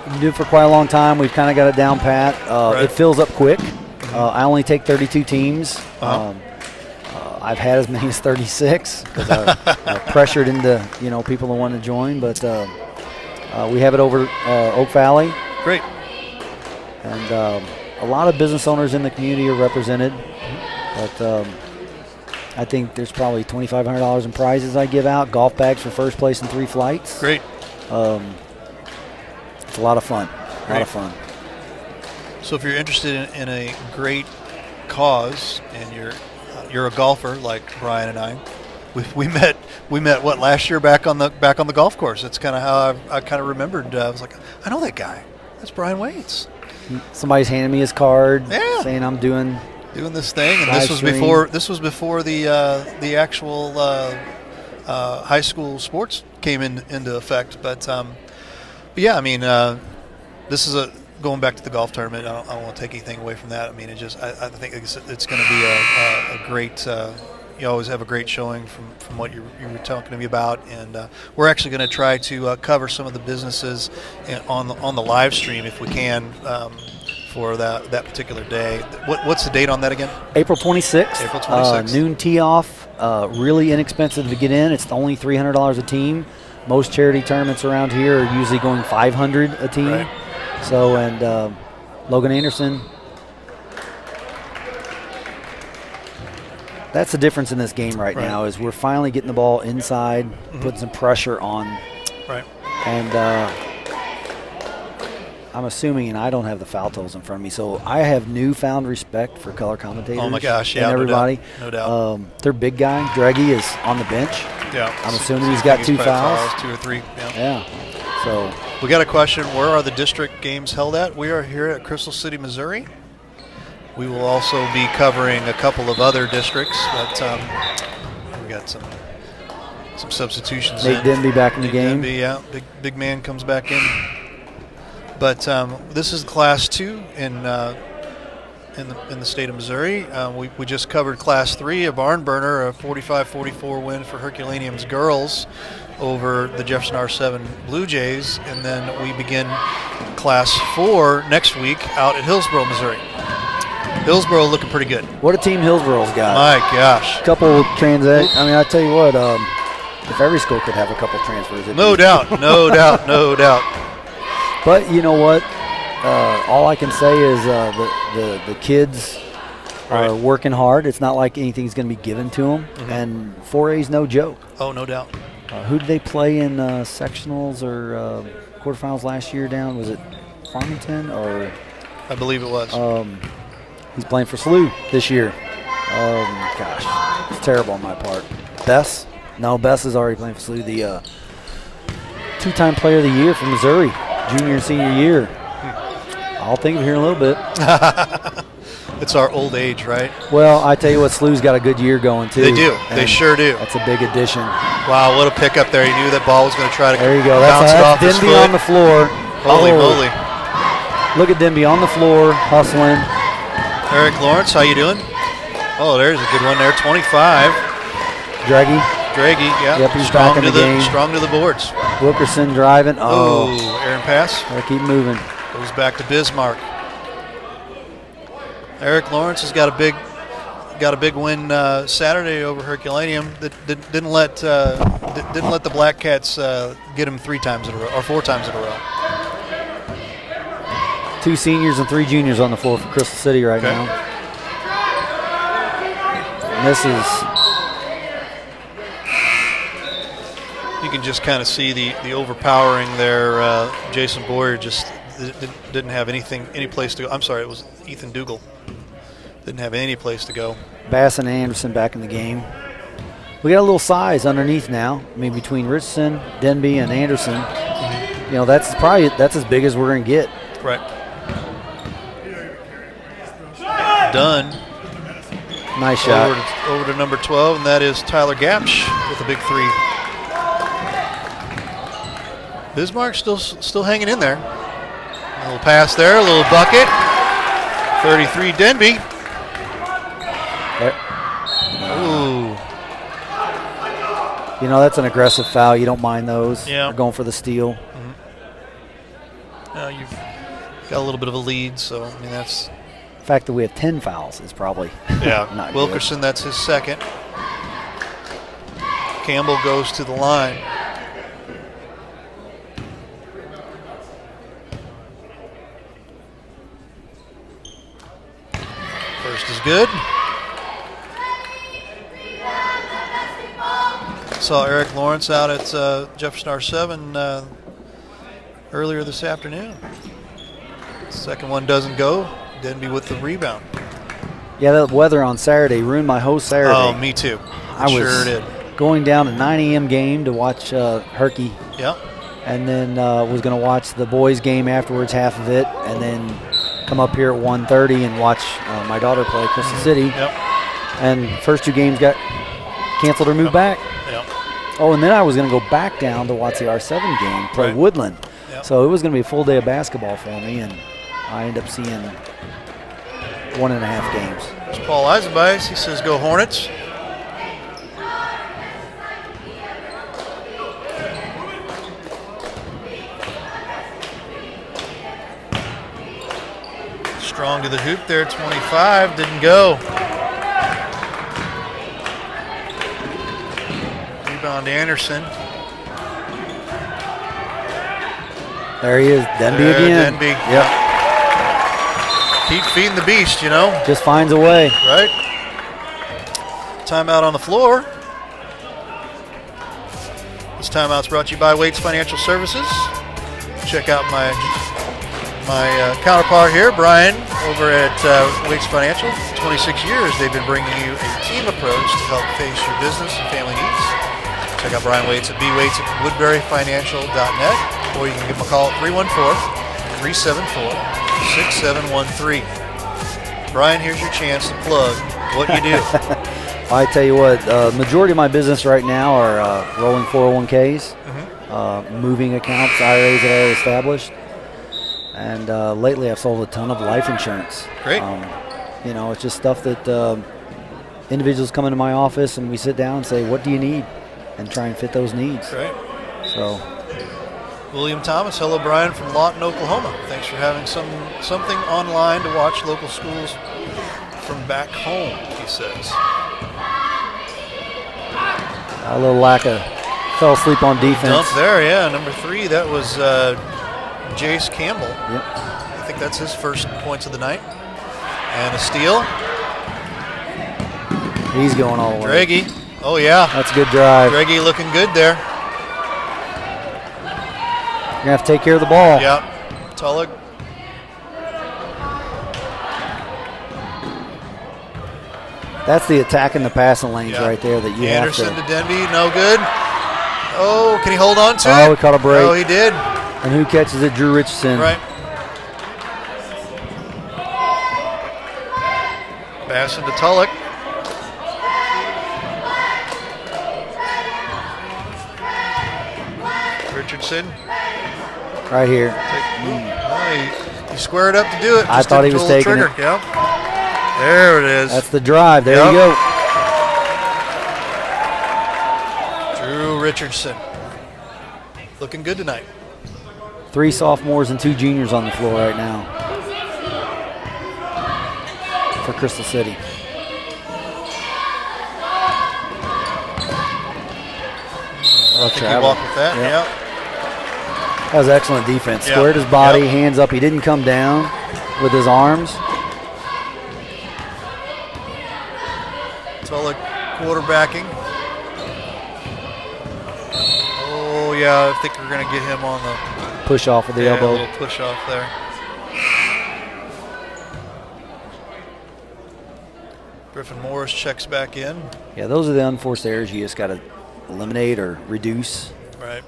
Speaker 2: We've been doing it for quite a long time. We've kind of got it down pat.
Speaker 1: Right.
Speaker 2: It fills up quick. I only take 32 teams.
Speaker 1: Uh-huh.
Speaker 2: I've had as many as 36 because I pressured into people that want to join. But we have it over Oak Valley.
Speaker 1: Great.
Speaker 2: And a lot of business owners in the community are represented. But I think there's probably $2,500 in prizes I give out. Golf bags for first place in 3 flights.
Speaker 1: Great.
Speaker 2: It's a lot of fun. A lot of fun.
Speaker 1: So if you're interested in a great cause and you're a golfer like Brian and I, we met what last year back on the golf course. That's kind of how I kind of remembered. I was like, I know that guy. That's Brian Waits.
Speaker 2: Somebody's handing me his card,
Speaker 1: saying
Speaker 2: I'm doing
Speaker 1: this thing, and this was before the actual high school sports came into effect. But yeah, I mean, this is going back to the golf tournament. I don't want to take anything away from that. I mean, I think it's going to be a great. You always have a great showing from what you were talking to me about, and we're actually going to try to cover some of the businesses on the live stream if we can for that particular day. What's the date on that again?
Speaker 2: April 26th.
Speaker 1: April 26th.
Speaker 2: Noon tee off. Really inexpensive to get in. It's only $300 a team. Most charity tournaments around here are usually going $500 a team.
Speaker 1: Right.
Speaker 2: So, and Logan Anderson. That's the difference in this game right now is we're finally getting the ball inside, putting some pressure on.
Speaker 1: Right.
Speaker 2: And I'm assuming, and I don't have the foul totals in front of me, so I have newfound respect for color commentators.
Speaker 1: Oh my gosh, yeah,
Speaker 2: and everybody.
Speaker 1: No doubt.
Speaker 2: Their big guy, Dreggy, is on the bench.
Speaker 1: Yeah.
Speaker 2: I'm assuming he's got 2 fouls.
Speaker 1: 2 or 3.
Speaker 2: Yeah. So
Speaker 1: we got a question. Where are the district games held at? We are here at Crystal City, Missouri. We will also be covering a couple of other districts, but we got some substitutions.
Speaker 2: Nate Denby back in the game.
Speaker 1: Denby, yeah, big man comes back in. But this is Class 2 in the state of Missouri. We just covered Class 3, a barn burner, a 45-44 win for Herculaneum's girls over the Jefferson R7 Blue Jays, and then we begin Class 4 next week out at Hillsboro, Missouri. Hillsboro looking pretty good.
Speaker 2: What a team Hillsboro's got.
Speaker 1: My gosh.
Speaker 2: Couple transactions. I mean, I tell you what, if every school could have a couple transfers.
Speaker 1: No doubt.
Speaker 2: But you know what? All I can say is the kids are working hard. It's not like anything's going to be given to them. And 4A's no joke.
Speaker 1: Oh, no doubt.
Speaker 2: Who did they play in sectionals or quarterfinals last year down? Was it Farmington or?
Speaker 1: I believe it was.
Speaker 2: He's playing for SLU this year. Gosh, it's terrible on my part. Bess? No, Bess is already playing for SLU. The 2-time player of the year from Missouri, junior and senior year. I'll think of it here in a little bit.
Speaker 1: It's our old age, right?
Speaker 2: Well, I tell you what, SLU's got a good year going, too.
Speaker 1: They do. They sure do.
Speaker 2: That's a big addition.
Speaker 1: Wow, what a pickup there. He knew that ball was going to try to
Speaker 2: there you go.
Speaker 1: bounce it off his
Speaker 2: Denby
Speaker 1: foot.
Speaker 2: on the floor.
Speaker 1: Holy moly.
Speaker 2: Look at Denby on the floor, hustling.
Speaker 1: Eric Lawrence, how you doing? Oh, there's a good one there. 25.
Speaker 2: Draggy,
Speaker 1: yeah.
Speaker 2: Yep, he's back in the game.
Speaker 1: Strong to the boards.
Speaker 2: Wilkerson driving.
Speaker 1: Oh, Aaron pass.
Speaker 2: Gotta keep moving.
Speaker 1: Goes back to Bismarck. Eric Lawrence has got a big win Saturday over Herculaneum. That didn't let the Black Cats get him 3 times in a row or 4 times in a row.
Speaker 2: 2 seniors and 3 juniors on the floor for Crystal City right now. And this is.
Speaker 1: You can just kind of see the overpowering there. Jason Boyer just didn't have any place to go. I'm sorry, it was Ethan Dougal. Didn't have any place to go.
Speaker 2: Bass and Anderson back in the game. We got a little size underneath now. I mean, between Richardson, Denby, and Anderson, you know, that's as big as we're going to get.
Speaker 1: Right. Dunn.
Speaker 2: Nice shot.
Speaker 1: Over to number 12, and that is Tyler Gapsch with a big 3. Bismarck still hanging in there. A little pass there, a little bucket. 33 Denby. Ooh.
Speaker 2: You know, that's an aggressive foul. You don't mind those.
Speaker 1: Yeah.
Speaker 2: They're going for the steal.
Speaker 1: You've got a little bit of a lead, so I mean that's.
Speaker 2: The fact that we have 10 fouls is probably not
Speaker 1: Wilkerson,
Speaker 2: good.
Speaker 1: that's his second. Campbell goes to the line. First is good. Saw Eric Lawrence out at Jefferson R7 earlier this afternoon. Second one doesn't go. Denby with the rebound.
Speaker 2: Yeah, that weather on Saturday ruined my whole Saturday.
Speaker 1: Oh, me too.
Speaker 2: I was
Speaker 1: sure did.
Speaker 2: Going down a 9 a.m. game to watch Herky.
Speaker 1: Yep.
Speaker 2: And then was going to watch the boys' game afterwards, half of it, and then come up here at 1:30 and watch my daughter play Crystal City.
Speaker 1: Yep.
Speaker 2: And first 2 games got canceled or moved back.
Speaker 1: Yep.
Speaker 2: Oh, and then I was going to go back down to watch the R7 game, play Woodland.
Speaker 1: Yep.
Speaker 2: So it was going to be a full day of basketball for me, and I ended up seeing 1.5 games.
Speaker 1: There's Paul Eisenbeis. He says, "Go Hornets." Strong to the hoop there, 25, didn't go. Rebound Anderson.
Speaker 2: There he is, Denby again.
Speaker 1: Denby.
Speaker 2: Yep.
Speaker 1: Keep feeding the beast, you know.
Speaker 2: Just finds a way.
Speaker 1: Right. Timeout on the floor. This timeout's brought to you by Waits Financial Services. Check out my counterpart here, Brian, over at Waits Financial. 26 years they've been bringing you a team approach to help face your business and family needs. Check out Brian Waits at bwaits@woodburyfinancial.net, or you can give him a call at 314-374-6713. Brian, here's your chance to plug what you do.
Speaker 2: I tell you what, majority of my business right now are rolling 401ks, moving accounts, IRAs that I already established. And lately I've sold a ton of life insurance.
Speaker 1: Great.
Speaker 2: You know, it's just stuff that individuals come into my office and we sit down and say, what do you need? And try and fit those needs.
Speaker 1: Right.
Speaker 2: So,
Speaker 1: William Thomas, hello Brian from Lawton, Oklahoma. Thanks for having something online to watch local schools from back home, he says.
Speaker 2: a little lack of, fell asleep on defense.
Speaker 1: Dump there, yeah. Number 3, that was Jace Campbell.
Speaker 2: Yep.
Speaker 1: I think that's his first points of the night. And a steal.
Speaker 2: He's going all the way.
Speaker 1: Draghi. Oh, yeah.
Speaker 2: That's a good drive.
Speaker 1: Draghi looking good there.
Speaker 2: You're going to have to take care of the ball.
Speaker 1: Yeah. Tulloch.
Speaker 2: That's the attack in the passing lanes right there that you
Speaker 1: Anderson
Speaker 2: have to.
Speaker 1: to Denby, no good. Oh, can he hold on to it?
Speaker 2: Oh, he caught a break.
Speaker 1: Oh, he did.
Speaker 2: And who catches it? Drew Richardson.
Speaker 1: Right. Pass into Tulloch. Richardson.
Speaker 2: Right here.
Speaker 1: He squared up to do it.
Speaker 2: I thought he was taking
Speaker 1: trigger.
Speaker 2: it.
Speaker 1: Yep. There it is.
Speaker 2: That's the drive. There you go.
Speaker 1: Drew Richardson. Looking good tonight.
Speaker 2: 3 sophomores and 2 juniors on the floor right now for Crystal City.
Speaker 1: I think he walked with that. Yep.
Speaker 2: That was excellent defense.
Speaker 1: Yep.
Speaker 2: Squared his body, hands up. He didn't come down with his arms.
Speaker 1: Tulloch quarterbacking. Oh, yeah, I think we're going to get him on the
Speaker 2: push off with the elbow.
Speaker 1: A little push off there. Griffin Morris checks back in.
Speaker 2: Yeah, those are the unforced errors you just got to eliminate or reduce.
Speaker 1: Right.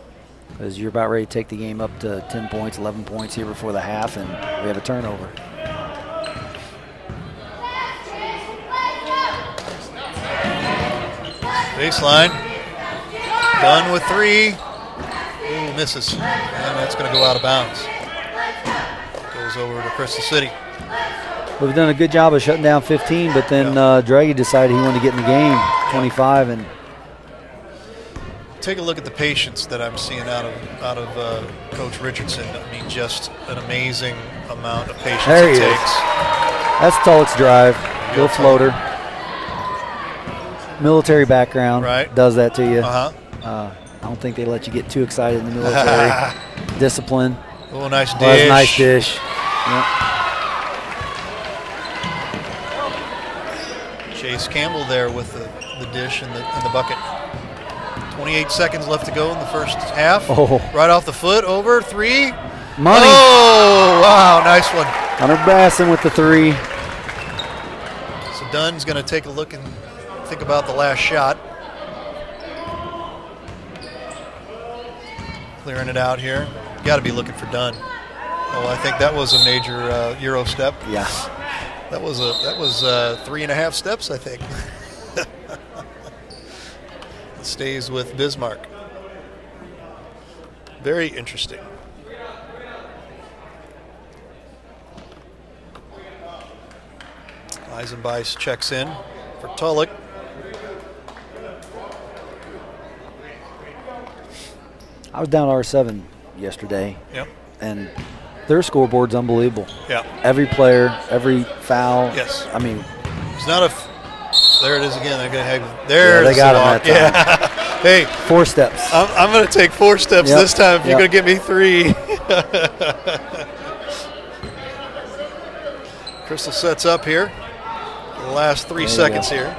Speaker 2: Because you're about ready to take the game up to 10 points, 11 points here before the half, and we have a turnover.
Speaker 1: Baseline. Done with 3. Ooh, misses. And that's going to go out of bounds. Goes over to Crystal City.
Speaker 2: We've done a good job of shutting down 15, but then Draghi decided he wanted to get in the game, 25, and
Speaker 1: take a look at the patience that I'm seeing out of Coach Richardson. I mean, just an amazing amount of patience
Speaker 2: there he
Speaker 1: it takes.
Speaker 2: Is. That's Tulloch's drive. Little floater. Military background does that to you. I don't think they let you get too excited in the military. Discipline.
Speaker 1: Oh, nice dish.
Speaker 2: That's a nice dish. Yep.
Speaker 1: Chase Campbell there with the dish and the bucket. 28 seconds left to go in the first half.
Speaker 2: Oh.
Speaker 1: Right off the foot, over 3.
Speaker 2: Money.
Speaker 1: Oh, wow, nice one.
Speaker 2: Hunter Basson with the 3.
Speaker 1: So Dunn's going to take a look and think about the last shot. Clearing it out here. Got to be looking for Dunn. Oh, I think that was a major Euro step.
Speaker 2: Yeah.
Speaker 1: That was 3.5 steps, I think. It stays with Bismarck. Very interesting. Eisenbeis checks in for Tulloch.
Speaker 2: I was down R7 yesterday.
Speaker 1: Yep.
Speaker 2: And Their scoreboard's unbelievable.
Speaker 1: Yeah.
Speaker 2: Every player, every foul.
Speaker 1: Yes.
Speaker 2: I mean,
Speaker 1: It's not a. There it is again. They're gonna have. There.
Speaker 2: they got him that time.
Speaker 1: Yeah. Hey,
Speaker 2: 4 steps.
Speaker 1: I'm gonna take 4 steps
Speaker 2: Yep.
Speaker 1: this time. If you're
Speaker 2: Yep.
Speaker 1: gonna give me 3. Crystal sets up here. The last 3 seconds here.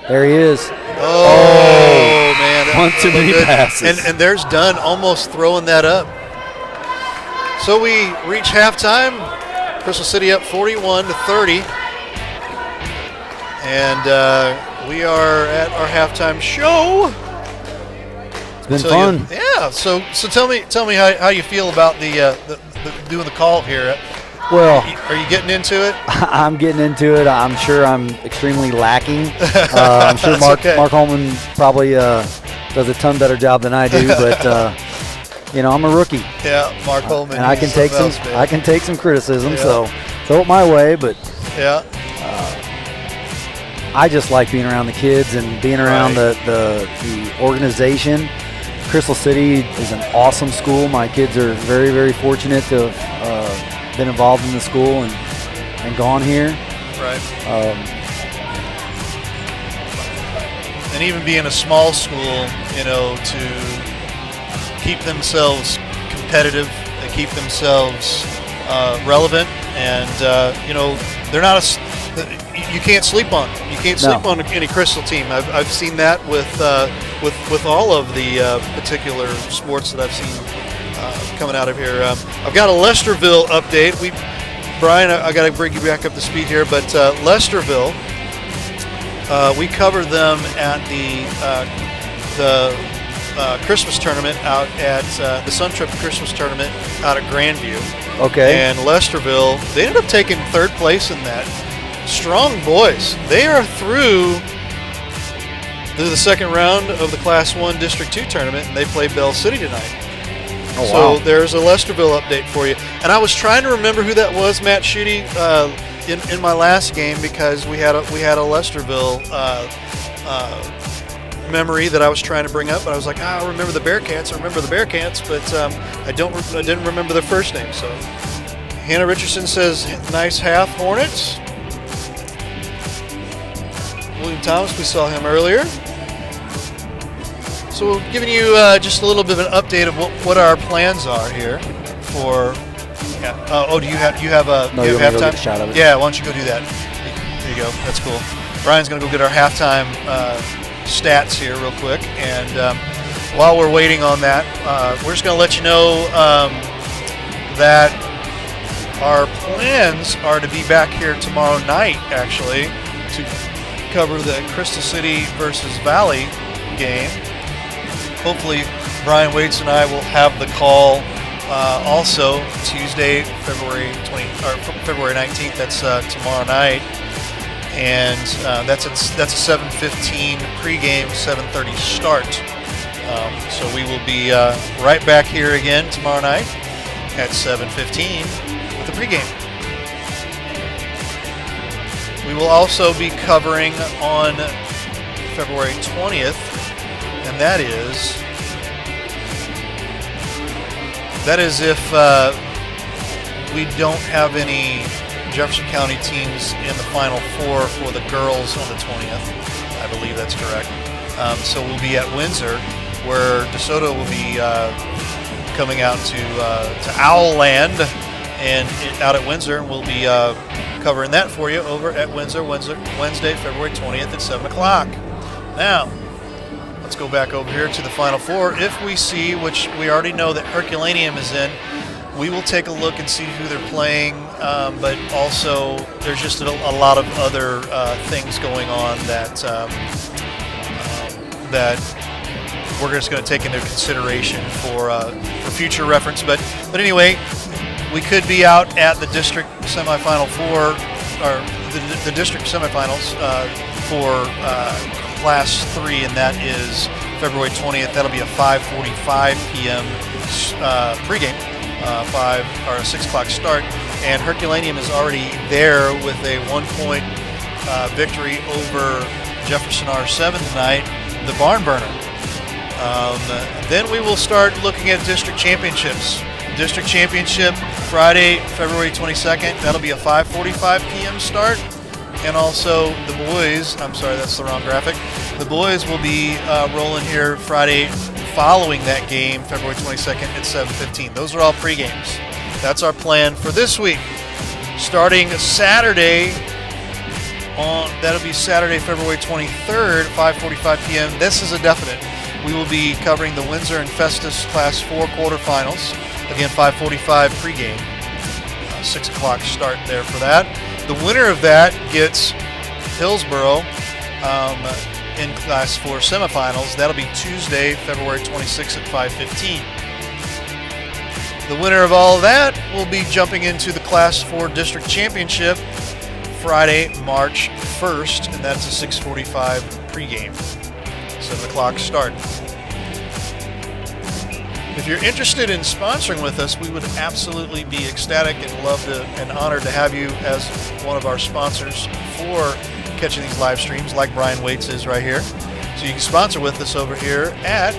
Speaker 2: There he is.
Speaker 1: Oh man, that
Speaker 2: One too
Speaker 1: looked
Speaker 2: many
Speaker 1: good.
Speaker 2: passes.
Speaker 1: And there's Dunn almost throwing that up. So we reach halftime. Crystal City up 41-30. And we are at our halftime show.
Speaker 2: It's been fun.
Speaker 1: Yeah. So tell me how you feel about the doing the call here.
Speaker 2: Well,
Speaker 1: Are you getting into it?
Speaker 2: I'm getting into it. I'm sure I'm extremely lacking. I'm sure
Speaker 1: okay.
Speaker 2: Mark Holman probably does a ton better job than I do, but I'm a rookie,
Speaker 1: Yeah, Mark Holman.
Speaker 2: and I can take some criticism.
Speaker 1: Yeah.
Speaker 2: So throw it my way, but
Speaker 1: Yeah.
Speaker 2: I just like being around the kids and being around
Speaker 1: Right.
Speaker 2: the organization. Crystal City is an awesome school. My kids are very, very fortunate to have been involved in the school and gone here.
Speaker 1: Right. And even being a small school, to keep themselves competitive, they keep themselves relevant, and they're not you can't sleep on. You can't sleep on any Crystal team. I've seen that with all of the particular sports that I've seen coming out of here. I've got a Lesterville update. Brian, I got to bring you back up to speed here, but Lesterville, we covered them at the Christmas tournament out at the Sun Trip Christmas tournament out at Grandview.
Speaker 2: Okay.
Speaker 1: And Lesterville, they ended up taking 3rd place in that. Strong boys. They are through the second round of the Class 1 District 2 tournament, and they play Bell City tonight.
Speaker 2: Oh,
Speaker 1: So
Speaker 2: wow.
Speaker 1: there's a Lesterville update for you. And I was trying to remember who that was, Matt Schutte, in my last game, because we had a Lesterville memory that I was trying to bring up, but I was like, I remember the Bearcats, but I didn't remember their first name. So Hannah Richardson says, nice half, Hornets. William Thomas, we saw him earlier. So we're giving you just a little bit of an update of what our plans are here for. Yeah. Do you have a
Speaker 2: No,
Speaker 1: you
Speaker 2: you
Speaker 1: have
Speaker 2: want me to go
Speaker 1: halftime?
Speaker 2: get a shot of it?
Speaker 1: Yeah. Why don't you go do that? There you go. That's cool. Brian's gonna go get our halftime stats here real quick, and while we're waiting on that, we're just gonna let you know that our plans are to be back here tomorrow night, actually, to cover the Crystal City versus Valley game. Hopefully, Brian Waits and I will have the call also Tuesday, February 19th. That's tomorrow night, and that's a 7:15 pregame, 7:30 start. So we will be right back here again tomorrow night at 7:15 with the pregame. We will also be covering on February 20th, and that is if we don't have any Jefferson County teams in the Final Four for the girls on the 20th. I believe that's correct. So we'll be at Windsor, where DeSoto will be coming out to Owl Land and out at Windsor, and we'll be covering that for you over at Windsor, Wednesday, February 20th at 7 o'clock. Now, let's go back over here to the Final Four. If we see, which we already know that Herculaneum is in, we will take a look and see who they're playing, but also there's just a lot of other things going on that we're just going to take into consideration for future reference. But anyway, we could be out at the district semifinal or the district semifinals for Class 3, and that is February 20th. That'll be a 5:45 p.m. pregame, 6 o'clock start. And Herculaneum is already there with a 1-point victory over Jefferson R7 tonight, the barn burner. Then we will start looking at district championships. District Championship Friday, February 22nd. That'll be a 5:45 p.m. start. And also the boys, I'm sorry, that's the wrong graphic. The boys will be rolling here Friday following that game, February 22nd at 7:15. Those are all pre-games. That's our plan for this week. Starting Saturday, that'll be Saturday, February 23rd, 5:45 p.m. This is a definite. We will be covering the Windsor and Festus Class 4 quarterfinals. Again, 5:45 pregame. 6 o'clock start there for that. The winner of that gets Hillsboro in Class 4 semifinals. That'll be Tuesday, February 26th at 5:15. The winner of all of that will be jumping into the Class 4 District Championship Friday, March 1st, and that's a 6:45 pregame. 7 o'clock start. If you're interested in sponsoring with us, we would absolutely be ecstatic and love to and honored to have you as one of our sponsors for catching these live streams, like Brian Waits is right here. So you can sponsor with us over here at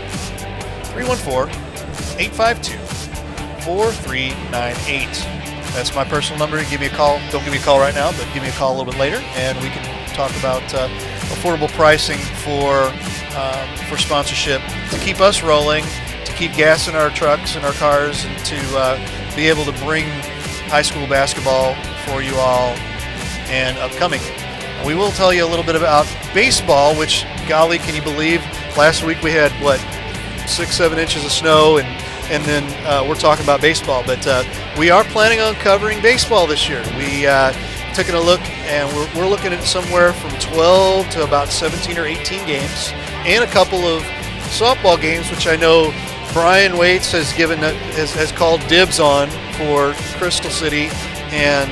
Speaker 1: 314-852-4398. That's my personal number. Give me a call. Don't give me a call right now, but give me a call a little bit later, and we can talk about affordable pricing for sponsorship to keep us rolling, to keep gas in our trucks and our cars, and to be able to bring high school basketball for you all and upcoming. We will tell you a little bit about baseball, which, golly, can you believe? Last week we had, 6-7 inches of snow, and then we're talking about baseball. But we are planning on covering baseball this year. We taking a look, and we're looking at somewhere from 12 to about 17 or 18 games, and a couple of softball games, which I know Brian Waits has called dibs on for Crystal City and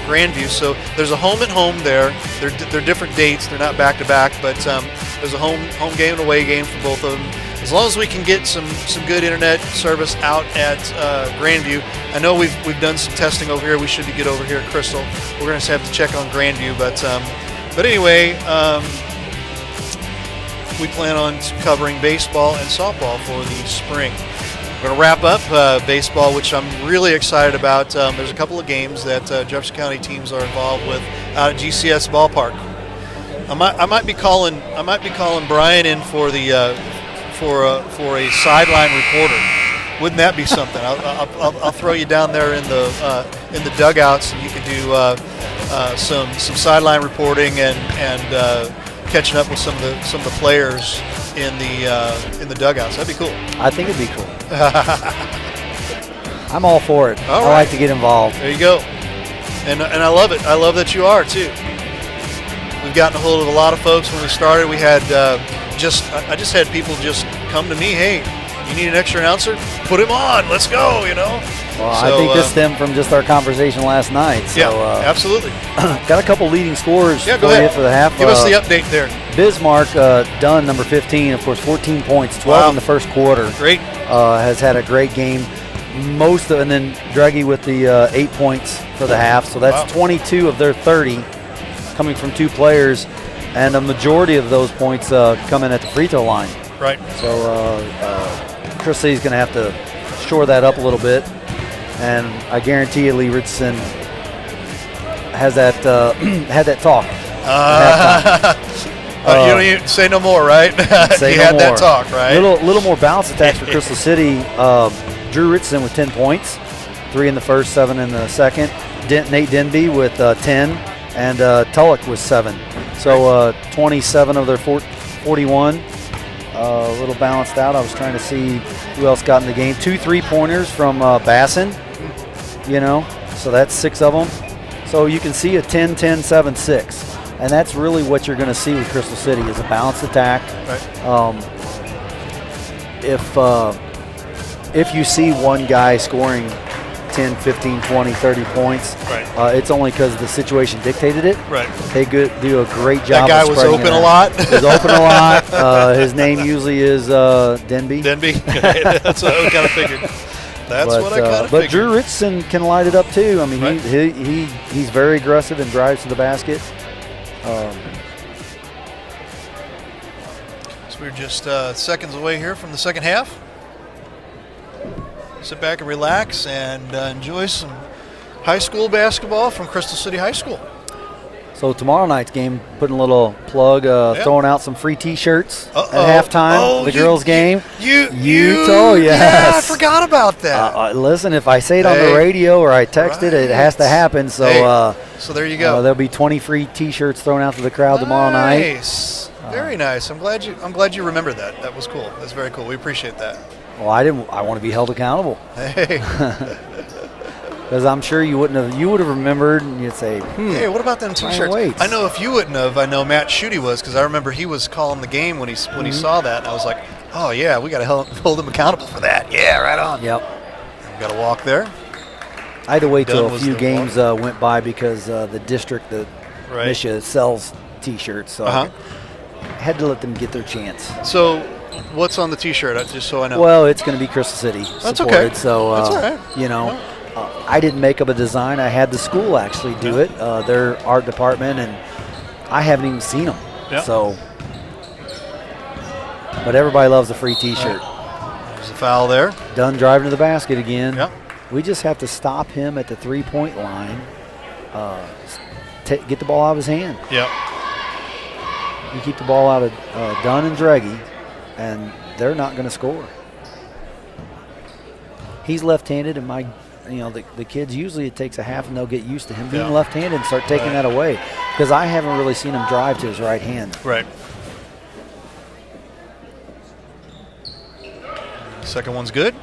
Speaker 1: Grandview. So there's a home and home there. They're different dates. They're not back to back, but there's a home game and away game for both of them. As long as we can get some good internet service out at Grandview. I know we've done some testing over here. We should be good over here at Crystal. We're going to have to check on Grandview, but anyway, we plan on covering baseball and softball for the spring. We're going to wrap up baseball, which I'm really excited about. There's a couple of games that Jefferson County teams are involved with out at GCS Ballpark. I might be calling Brian in for the for a sideline reporter. Wouldn't that be something? I'll throw you down there in the dugouts, and you can do some sideline reporting and catching up with some of the players in the dugouts. That'd be cool.
Speaker 2: I think it'd be cool. I'm all for it.
Speaker 1: All
Speaker 2: I like to get involved.
Speaker 1: There you go. And I love it. I love that you are too. We've gotten a hold of a lot of folks when we started. We had I just had people just come to me. Hey, you need an extra announcer? Put him on. Let's go.
Speaker 2: Well, I think this stemmed from just our conversation last night. So,
Speaker 1: yeah, absolutely.
Speaker 2: Got a couple leading scores
Speaker 1: go ahead.
Speaker 2: for the half.
Speaker 1: Give us the update there.
Speaker 2: Bismarck, Dunn, number 15, of course, 14 points, 12 in the first quarter.
Speaker 1: Great.
Speaker 2: Has had a great game. And then Druggy with the 8 points for the half. So that's 22 of their 30 coming from two players, and a majority of those points come in at the free throw line.
Speaker 1: Right.
Speaker 2: So Chris City's going to have to shore that up a little bit. And I guarantee you Lee Richardson has that had that talk.
Speaker 1: You don't even say no more, right? He had that talk, right?
Speaker 2: Little more balance attacks for Crystal City. Drew Richardson with 10 points, 3 in the first, 7 in the second. Nate Denby with 10, and Tulloch was 7. So 27 of their 41. A little balanced out. I was trying to see who else got in the game. 2 3-pointers from Bassin, so that's 6 of them. So you can see a 10-10-7-6. And that's really what you're going to see with Crystal City is a balanced attack.
Speaker 1: Right.
Speaker 2: If you see one guy scoring 10, 15, 20, 30 points,
Speaker 1: right.
Speaker 2: It's only because the situation dictated it.
Speaker 1: Right.
Speaker 2: They do a great job.
Speaker 1: That guy was open a lot.
Speaker 2: Was open a lot. His name usually is Denby.
Speaker 1: Denby. That's what I kind of figured. That's what I kind of figured.
Speaker 2: But Drew Richardson can light it up too. I mean,
Speaker 1: right.
Speaker 2: he's very aggressive and drives to the basket.
Speaker 1: So we're just seconds away here from the second half. sit back and relax and enjoy some high school basketball from Crystal City High School.
Speaker 2: So tomorrow night's game, putting a little plug, throwing out some free T-shirts at halftime. The girls' game.
Speaker 1: Utah,
Speaker 2: yes.
Speaker 1: Yeah, I forgot about that.
Speaker 2: Listen, if I say it on the radio or I text it, it has to happen. So,
Speaker 1: so there you go.
Speaker 2: There'll be 20 free T-shirts thrown out to the crowd tomorrow night.
Speaker 1: Nice, very nice. I'm glad you remembered that. That was cool. That's very cool. We appreciate that.
Speaker 2: Well, I want to be held accountable.
Speaker 1: Hey.
Speaker 2: Because I'm sure you would have remembered, and you'd say,
Speaker 1: hey, what about them T-shirts? I know if you wouldn't have, I know Matt Schutte was, because I remember he was calling the game when he saw that, and I was like, oh yeah, we got to hold him accountable for that. Yeah, right on.
Speaker 2: Yep.
Speaker 1: We got to walk there.
Speaker 2: I had to wait till a few games went by because the district, the Misha sells T-shirts, so I had to let them get their chance.
Speaker 1: So, what's on the T-shirt? Just so I know.
Speaker 2: Well, it's going to be Crystal City.
Speaker 1: That's okay.
Speaker 2: So
Speaker 1: that's all right.
Speaker 2: You know. I didn't make up a design. I had the school actually do it, their art department, and I haven't even seen them.
Speaker 1: Yep.
Speaker 2: So, but everybody loves a free T-shirt.
Speaker 1: There's a foul there.
Speaker 2: Dunn driving to the basket again.
Speaker 1: Yep.
Speaker 2: We just have to stop him at the three-point line, get the ball out of his hand.
Speaker 1: Yep.
Speaker 2: You keep the ball out of Dunn and Dreggy, and they're not going to score. He's left-handed, and the kids, usually it takes a half and they'll get used to him being left-handed and start taking that away, because I haven't really seen him drive to his right hand.
Speaker 1: Right. Second one's good.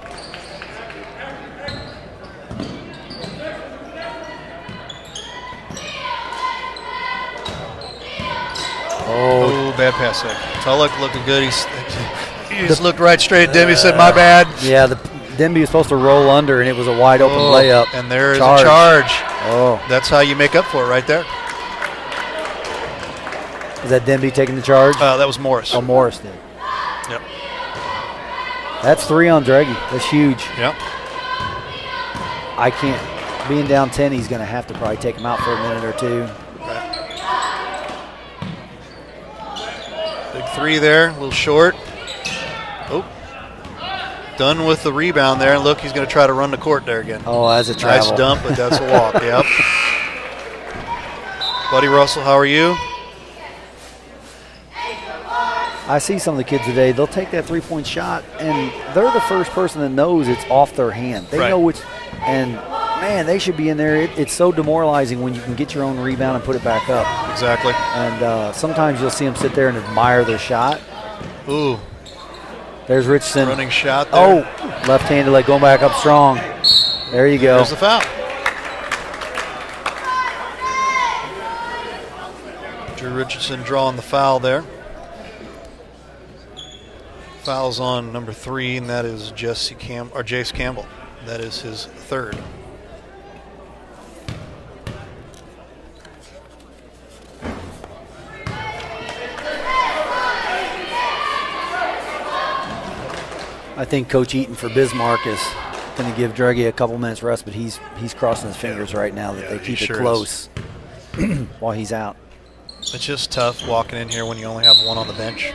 Speaker 1: Oh, bad pass there. Tulloch looking good. He just looked right straight at Demi, said, my bad.
Speaker 2: Yeah, Denby was supposed to roll under, and it was a wide-open layup.
Speaker 1: And there is a charge.
Speaker 2: Oh.
Speaker 1: That's how you make up for it right there.
Speaker 2: Is that Denby taking the charge?
Speaker 1: That was Morris.
Speaker 2: Oh, Morris did.
Speaker 1: Yep.
Speaker 2: That's 3 on Dreggy. That's huge.
Speaker 1: Yep.
Speaker 2: I can't. Being down 10, he's going to have to probably take him out for a minute or two.
Speaker 1: Right. Big 3 there, a little short. Oh. Done with the rebound there, and look, he's going to try to run the court there again.
Speaker 2: Oh, that's a travel.
Speaker 1: Nice dump, but that's a walk. Yep. Buddy Russell, how are you?
Speaker 2: I see some of the kids today, they'll take that three-point shot, and they're the first person that knows it's off their hand. They know which, and man, they should be in there. It's so demoralizing when you can get your own rebound and put it back up.
Speaker 1: Exactly.
Speaker 2: And sometimes you'll see them sit there and admire their shot.
Speaker 1: Ooh.
Speaker 2: There's Richardson.
Speaker 1: Running shot there.
Speaker 2: Oh, left-handed leg going back up strong. There you go.
Speaker 1: There's the foul. Drew Richardson drawing the foul there. Foul's on number 3, and that is Jace Campbell. That is his 3rd.
Speaker 2: I think Coach Eaton for Bismarck is going to give Dreggy a couple minutes rest, but he's crossing his fingers right now that they keep it close while he's out.
Speaker 1: It's just tough walking in here when you only have one on the bench.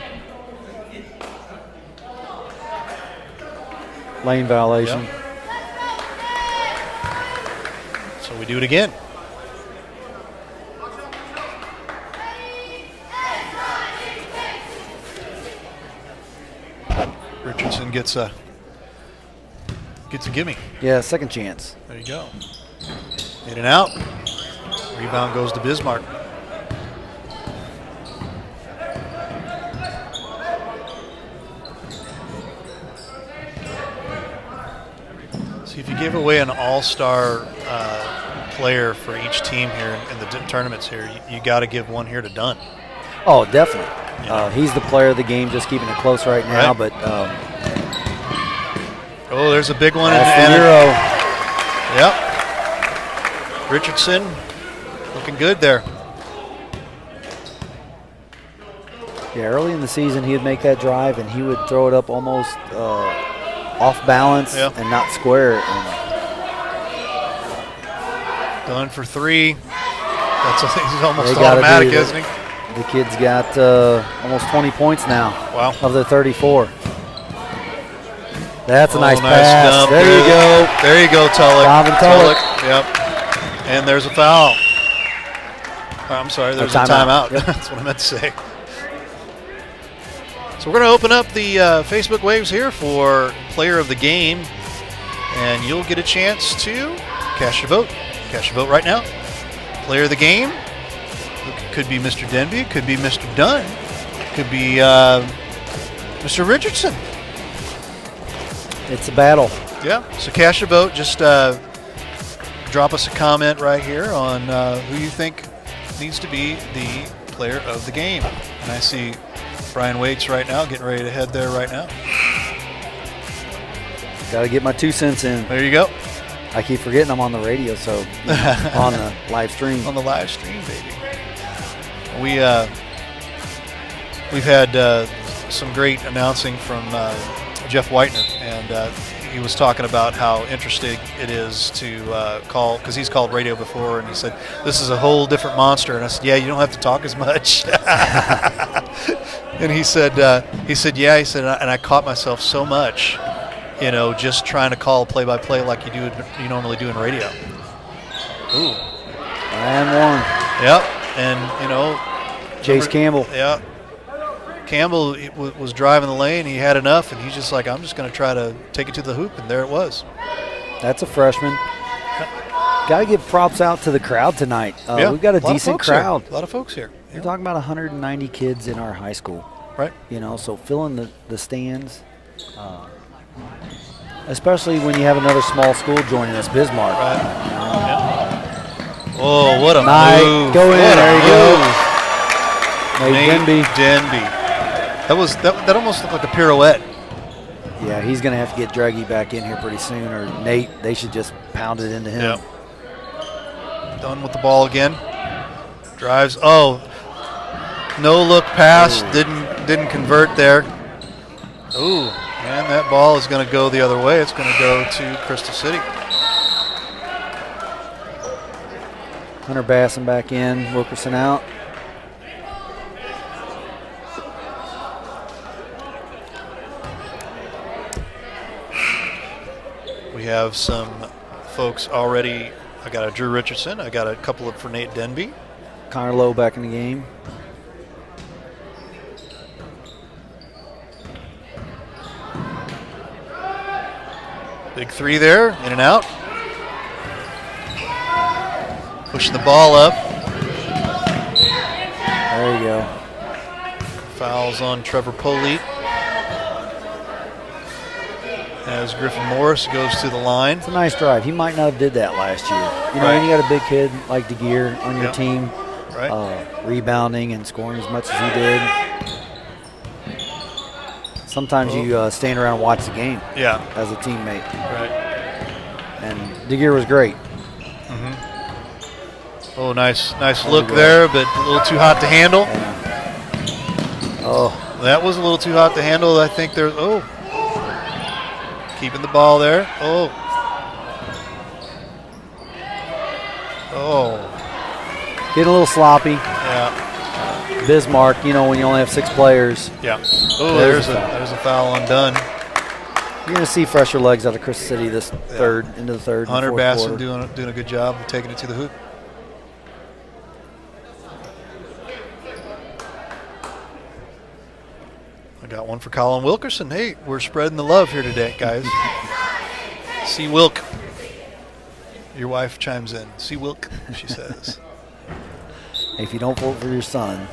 Speaker 2: Lane violation.
Speaker 1: Yep. So we do it again. Richardson gets a gimme.
Speaker 2: Yeah, second chance.
Speaker 1: There you go. In and out. Rebound goes to Bismarck. See, if you give away an all-star player for each team here in the tournaments here, you got to give one here to Dunn.
Speaker 2: Oh, definitely. He's the player of the game, just keeping it close right now. But
Speaker 1: oh, there's a big one.
Speaker 2: That's the Euro.
Speaker 1: Yep. Richardson looking good there.
Speaker 2: Yeah, early in the season, he would make that drive, and he would throw it up almost off balance and not square.
Speaker 1: Done for 3. That's he's almost automatic, isn't he?
Speaker 2: The kid's got almost 20 points now.
Speaker 1: Wow.
Speaker 2: Of the 34. That's a nice
Speaker 1: nice
Speaker 2: pass.
Speaker 1: dump.
Speaker 2: There you go.
Speaker 1: There you go, Tulloch.
Speaker 2: Donovan Tulloch.
Speaker 1: Yep. And there's a foul. I'm sorry, there's a timeout.
Speaker 2: Yep.
Speaker 1: That's what I meant to say. So we're going to open up the Facebook waves here for player of the game, and you'll get a chance to cast your vote. Cast your vote right now. Player of the game. Could be Mr. Denby. Could be Mr. Dunn. Could be Mr. Richardson.
Speaker 2: It's a battle.
Speaker 1: Yeah. So cast your vote. Just drop us a comment right here on who you think needs to be the player of the game. And I see Brian Waits right now, getting ready to head there right now.
Speaker 2: Got to get my 2 cents in.
Speaker 1: There you go.
Speaker 2: I keep forgetting I'm on the radio, so on the live stream.
Speaker 1: On the live stream, baby. We've had some great announcing from Jeff Whitener, and he was talking about how interesting it is to call, because he's called radio before, and he said, this is a whole different monster. And I said, yeah, you don't have to talk as much. And he said, yeah, and I caught myself so much, just trying to call play-by-play like you normally do in radio. Ooh.
Speaker 2: And one.
Speaker 1: Yep, and,
Speaker 2: Chase Campbell.
Speaker 1: Yeah. Campbell was driving the lane. He had enough, and he's just like, I'm just going to try to take it to the hoop, and there it was.
Speaker 2: That's a freshman. Got to give props out to the crowd tonight. We've got a decent crowd.
Speaker 1: A lot of folks here.
Speaker 2: You're talking about 190 kids in our high school.
Speaker 1: Right.
Speaker 2: So filling the stands, especially when you have another small school joining us, Bismarck.
Speaker 1: Right. Oh, what a move.
Speaker 2: Go in. There you go.
Speaker 1: Nate Denby. That almost looked like a pirouette.
Speaker 2: Yeah, he's going to have to get Draggy back in here pretty soon, or Nate, they should just pound it into him.
Speaker 1: Yep. Done with the ball again. Drives. Oh, no look pass. Didn't convert there. Ooh, man, that ball is going to go the other way. It's going to go to Crystal City.
Speaker 2: Hunter Basson back in, Wilkerson out.
Speaker 1: We have some folks already. I got a Drew Richardson. I got a couple for Nate Denby.
Speaker 2: Connor Lowe back in the game.
Speaker 1: Big three there, in and out. Pushing the ball up.
Speaker 2: There you go.
Speaker 1: Fouls on Trevor Polite. As Griffin Morris goes to the line.
Speaker 2: It's a nice drive. He might not have did that last year. When you got a big kid like DeGear on your team, rebounding and scoring as much as he did, sometimes you stand around and watch the game as a teammate.
Speaker 1: Right.
Speaker 2: And DeGear was great.
Speaker 1: Mm-hmm. Oh, nice look there, but a little too hot to handle.
Speaker 2: Yeah. Oh.
Speaker 1: That was a little too hot to handle. I think there's, keeping the ball there. Oh.
Speaker 2: Getting a little sloppy.
Speaker 1: Yeah.
Speaker 2: Bismarck, when you only have 6 players.
Speaker 1: Yeah. Oh, there's a foul on Dunn.
Speaker 2: You're going to see fresher legs out of Crystal City this into the third.
Speaker 1: Hunter Basson
Speaker 2: quarter.
Speaker 1: doing a good job of taking it to the hoop. I got one for Colin Wilkerson. Hey, we're spreading the love here today, guys. See Wilk. Your wife chimes in. See Wilk, she says.
Speaker 2: If you don't vote for your son.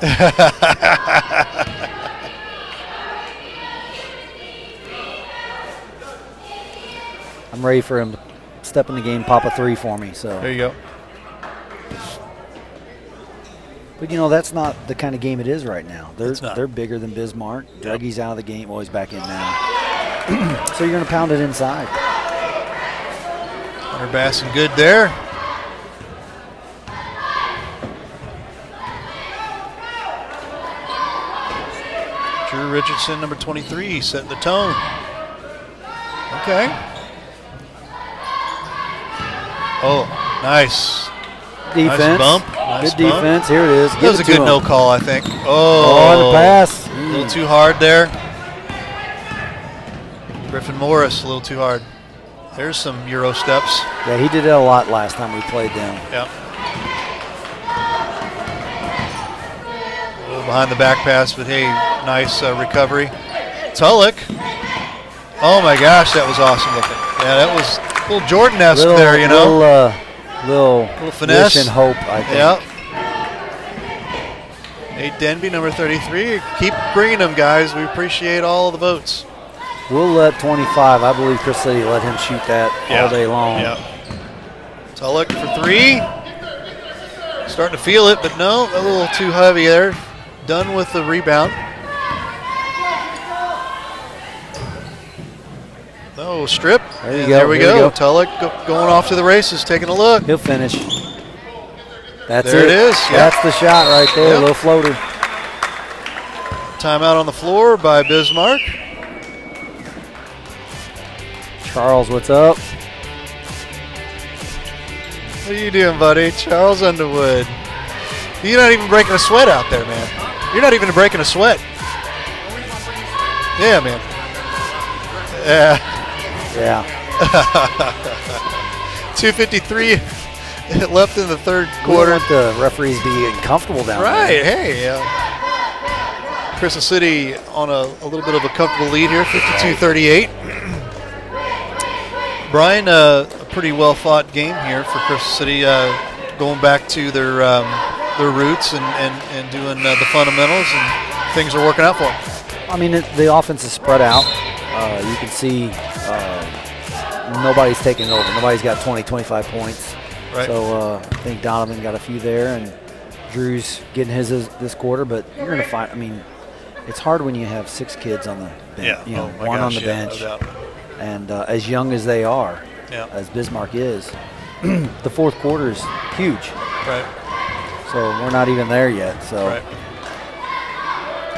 Speaker 2: I'm ready for him to step in the game, pop a 3 for me. So
Speaker 1: there you go.
Speaker 2: But that's not the kind of game it is right now. They're bigger than Bismarck. Dougie's out of the game. Well, he's back in now. So you're going to pound it inside.
Speaker 1: Hunter Basson good there. Drew Richardson, number 23, setting the tone. Okay. Oh, nice.
Speaker 2: Defense.
Speaker 1: Nice bump.
Speaker 2: Good defense. Here it is.
Speaker 1: That was a good no call, I think.
Speaker 2: Oh, the pass.
Speaker 1: A little too hard there. Griffin Morris, a little too hard. There's some Euro steps.
Speaker 2: Yeah, he did it a lot last time we played them.
Speaker 1: Yeah. A little behind the back pass, but hey, nice recovery. Tulloch. Oh my gosh, that was awesome looking. Yeah, that was a little Jordan-esque there, you know.
Speaker 2: Little
Speaker 1: finesse.
Speaker 2: wish and hope, I think.
Speaker 1: Yeah. Nate Denby, number 33. Keep bringing them, guys. We appreciate all the votes.
Speaker 2: We'll let 25. I believe Chris City let him shoot that all day long.
Speaker 1: Yeah. Tulloch for 3. Starting to feel it, but no, a little too heavy there. Done with the rebound. No, strip.
Speaker 2: There you
Speaker 1: And
Speaker 2: go.
Speaker 1: There we go. Tulloch going off to the races, taking a look.
Speaker 2: He'll finish. That's
Speaker 1: There it is. Yeah.
Speaker 2: That's the shot right there.
Speaker 1: Yep.
Speaker 2: A little floater.
Speaker 1: Timeout on the floor by Bismarck.
Speaker 2: Charles, what's up?
Speaker 1: What are you doing, buddy? Charles Underwood. You're not even breaking a sweat out there, man. You're not even breaking a sweat. Yeah, man. Yeah.
Speaker 2: Yeah.
Speaker 1: 2:53 left in the third
Speaker 2: We don't
Speaker 1: quarter.
Speaker 2: want the referees being comfortable down
Speaker 1: Right.
Speaker 2: there.
Speaker 1: Hey. Crystal City on a little bit of a comfortable lead here, 52-38. Brian, a pretty well-fought game here for Crystal City, going back to their roots and doing the fundamentals, and things are working out for them.
Speaker 2: I mean, the offense is spread out. You can see nobody's taking over. Nobody's got 20, 25 points.
Speaker 1: Right.
Speaker 2: So I think Donovan got a few there, and Drew's getting his this quarter. But you're going to find, I mean, it's hard when you have 6 kids on the bench, one on the bench.
Speaker 1: No doubt.
Speaker 2: And as young as they are, as Bismarck is, the fourth quarter is huge.
Speaker 1: Right.
Speaker 2: So we're not even there yet. So
Speaker 1: Right.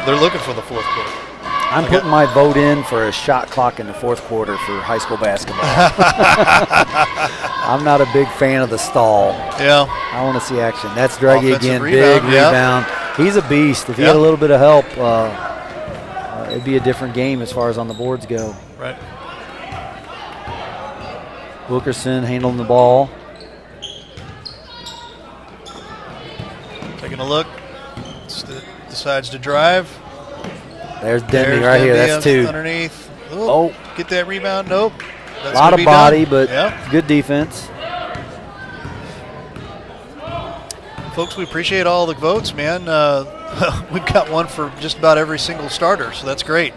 Speaker 1: They're looking for the fourth quarter.
Speaker 2: I'm putting my vote in for a shot clock in the fourth quarter for high school basketball. I'm not a big fan of the stall.
Speaker 1: Yeah.
Speaker 2: I want to see action. That's Draghi
Speaker 1: Offensive
Speaker 2: again,
Speaker 1: rebound,
Speaker 2: big
Speaker 1: yeah.
Speaker 2: rebound. He's a beast. If he had a little bit of help, it'd be a different game as far as on the boards go.
Speaker 1: Right.
Speaker 2: Wilkerson handling the ball.
Speaker 1: Taking a look. Decides to drive.
Speaker 2: There's Denby right here. That's 2.
Speaker 1: Underneath.
Speaker 2: Oh.
Speaker 1: Get that rebound. Nope.
Speaker 2: A lot of body,
Speaker 1: done.
Speaker 2: but good defense.
Speaker 1: Folks, we appreciate all the votes, man. We've got one for just about every single starter, so that's great.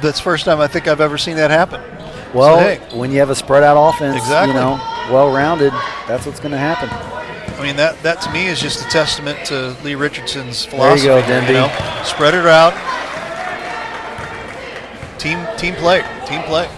Speaker 1: That's the first time I think I've ever seen that happen.
Speaker 2: Well,
Speaker 1: so, hey.
Speaker 2: when you have a spread out offense,
Speaker 1: Exactly.
Speaker 2: well-rounded, that's what's going to happen.
Speaker 1: I mean, that to me is just a testament to Lee Richardson's philosophy.
Speaker 2: There you go, Denby.
Speaker 1: Spread it out. Team play. Team play.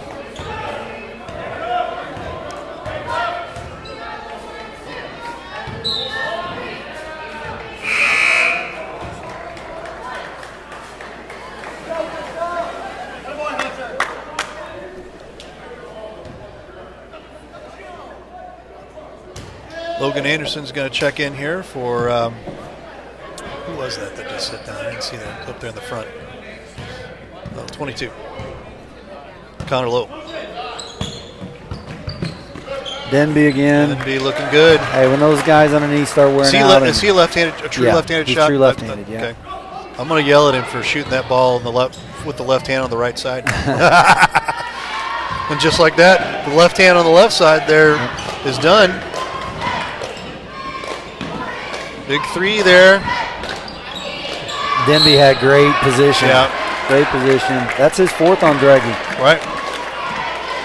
Speaker 1: Logan Anderson's going to check in here for, who was that just sat down? I didn't see that up there in the front. 22. Connor Lowe.
Speaker 2: Denby again.
Speaker 1: Denby looking good.
Speaker 2: Hey, when those guys underneath start wearing out.
Speaker 1: Is he a left-handed, a true left-handed
Speaker 2: he's
Speaker 1: shot?
Speaker 2: True left-handed, yeah.
Speaker 1: Okay. I'm going to yell at him for shooting that ball on the left with the left hand on the right side. And just like that, the left hand on the left side there is done. Big 3 there.
Speaker 2: Denby had great position.
Speaker 1: Yeah.
Speaker 2: Great position. That's his 4th on Draghi.
Speaker 1: Right.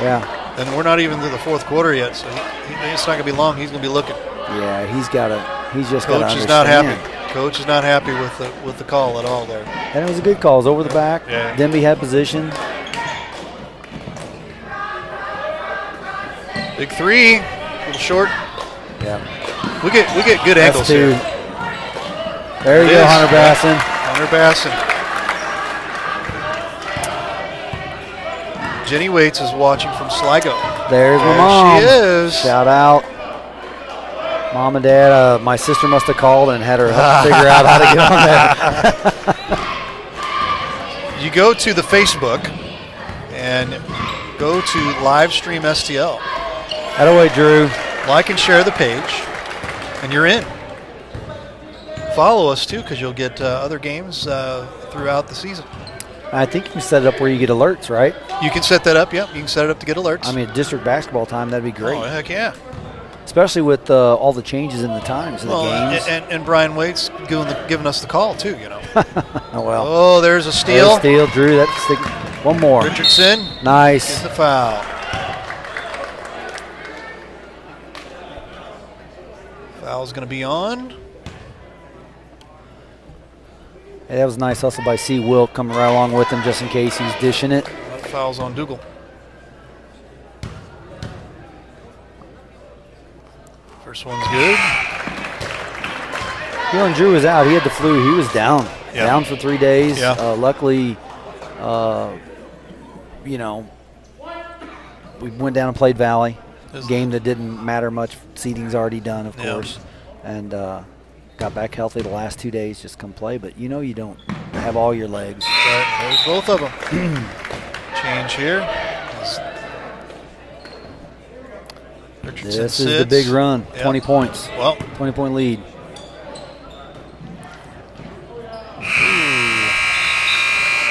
Speaker 2: Yeah.
Speaker 1: And we're not even to the fourth quarter yet, so it's not going to be long. He's going to be looking.
Speaker 2: Yeah, he's just got to understand.
Speaker 1: Coach is not happy. Coach is not happy with the call at all there.
Speaker 2: And it was a good call. It was over the back.
Speaker 1: Yeah.
Speaker 2: Denby had position.
Speaker 1: Big 3, a little short.
Speaker 2: Yeah.
Speaker 1: We get good
Speaker 2: That's
Speaker 1: angles
Speaker 2: 2.
Speaker 1: here.
Speaker 2: There you go, Hunter
Speaker 1: Yeah.
Speaker 2: Basson.
Speaker 1: Hunter Basson. Jenny Waits is watching from Sligo.
Speaker 2: There's my
Speaker 1: There
Speaker 2: mom.
Speaker 1: she is.
Speaker 2: Shout out. Mom and Dad, my sister must have called and had her help figure out how to get on there.
Speaker 1: You go to the Facebook, and go to live stream STL.
Speaker 2: That way, Drew.
Speaker 1: Like and share the page, and you're in. Follow us too, because you'll get other games throughout the season.
Speaker 2: I think you can set it up where you get alerts, right?
Speaker 1: You can set that up. Yep, you can set it up to get alerts.
Speaker 2: I mean, district basketball time, that'd be great.
Speaker 1: Oh, heck yeah.
Speaker 2: Especially with all the changes in the times of the games.
Speaker 1: And Brian Waite's giving us the call too, you know.
Speaker 2: Oh, well.
Speaker 1: Oh, there's a steal.
Speaker 2: There's a steal, Drew. That's one more.
Speaker 1: Richardson.
Speaker 2: Nice.
Speaker 1: Gets the foul. Foul's going to be on.
Speaker 2: Hey, that was a nice hustle by C. Wilk coming right along with him just in case he's dishing it.
Speaker 1: That foul's on Dougal. First one's good.
Speaker 2: When Drew was out, he had the flu. He was down.
Speaker 1: Yeah.
Speaker 2: Down for 3 days.
Speaker 1: Yeah.
Speaker 2: Luckily, we went down and played Valley. Game that didn't matter much. Seeding's already done, of course. And got back healthy the last 2 days, just come play. But you don't have all your legs.
Speaker 1: Right, there's both of them. Change here. Richardson
Speaker 2: This
Speaker 1: sits.
Speaker 2: is the big run.
Speaker 1: Yep.
Speaker 2: 20 points.
Speaker 1: Well,
Speaker 2: 20-point lead.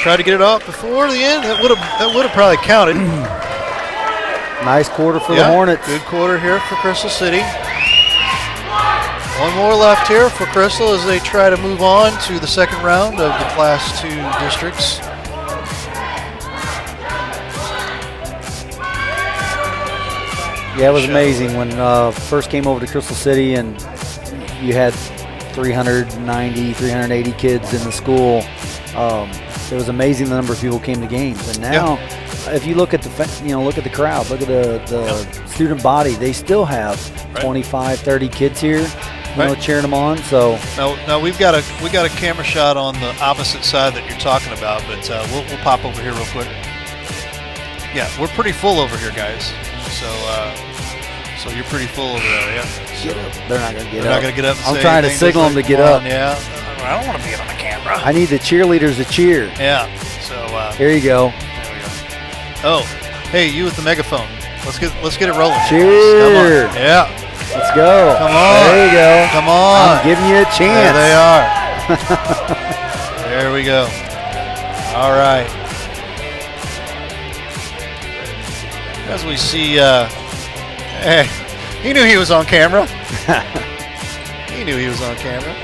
Speaker 1: try to get it off before the end. That would have probably counted.
Speaker 2: Nice quarter for the Hornets.
Speaker 1: Good quarter here for Crystal City. One more left here for Crystal as they try to move on to the second round of the Class 2 districts.
Speaker 2: Yeah, it was amazing when first came over to Crystal City and you had 390, 380 kids in the school. It was amazing the number of people came to games. And now, if you look at the look at the crowd, look at the student body, they still have 25, 30 kids here, cheering them on. So
Speaker 1: now we got a camera shot on the opposite side that you're talking about, but we'll pop over here real quick. Yeah, we're pretty full over here, guys. So you're pretty full over there, yeah. So
Speaker 2: they're not going to get up.
Speaker 1: They're not going to get up. And
Speaker 2: I'm
Speaker 1: say
Speaker 2: trying to
Speaker 1: anything.
Speaker 2: signal them to get up.
Speaker 1: Yeah, I don't want to be on the camera.
Speaker 2: I need the cheerleaders to cheer.
Speaker 1: Yeah. So
Speaker 2: here you go.
Speaker 1: there we go. Oh, hey, you with the megaphone. Let's get it rolling.
Speaker 2: Cheer.
Speaker 1: Come on. Yeah.
Speaker 2: Let's go.
Speaker 1: Come on.
Speaker 2: There you go.
Speaker 1: Come on.
Speaker 2: I'm giving you a chance.
Speaker 1: There they are. There we go. All right. As we see, hey, he knew he was on camera. He knew he was on camera.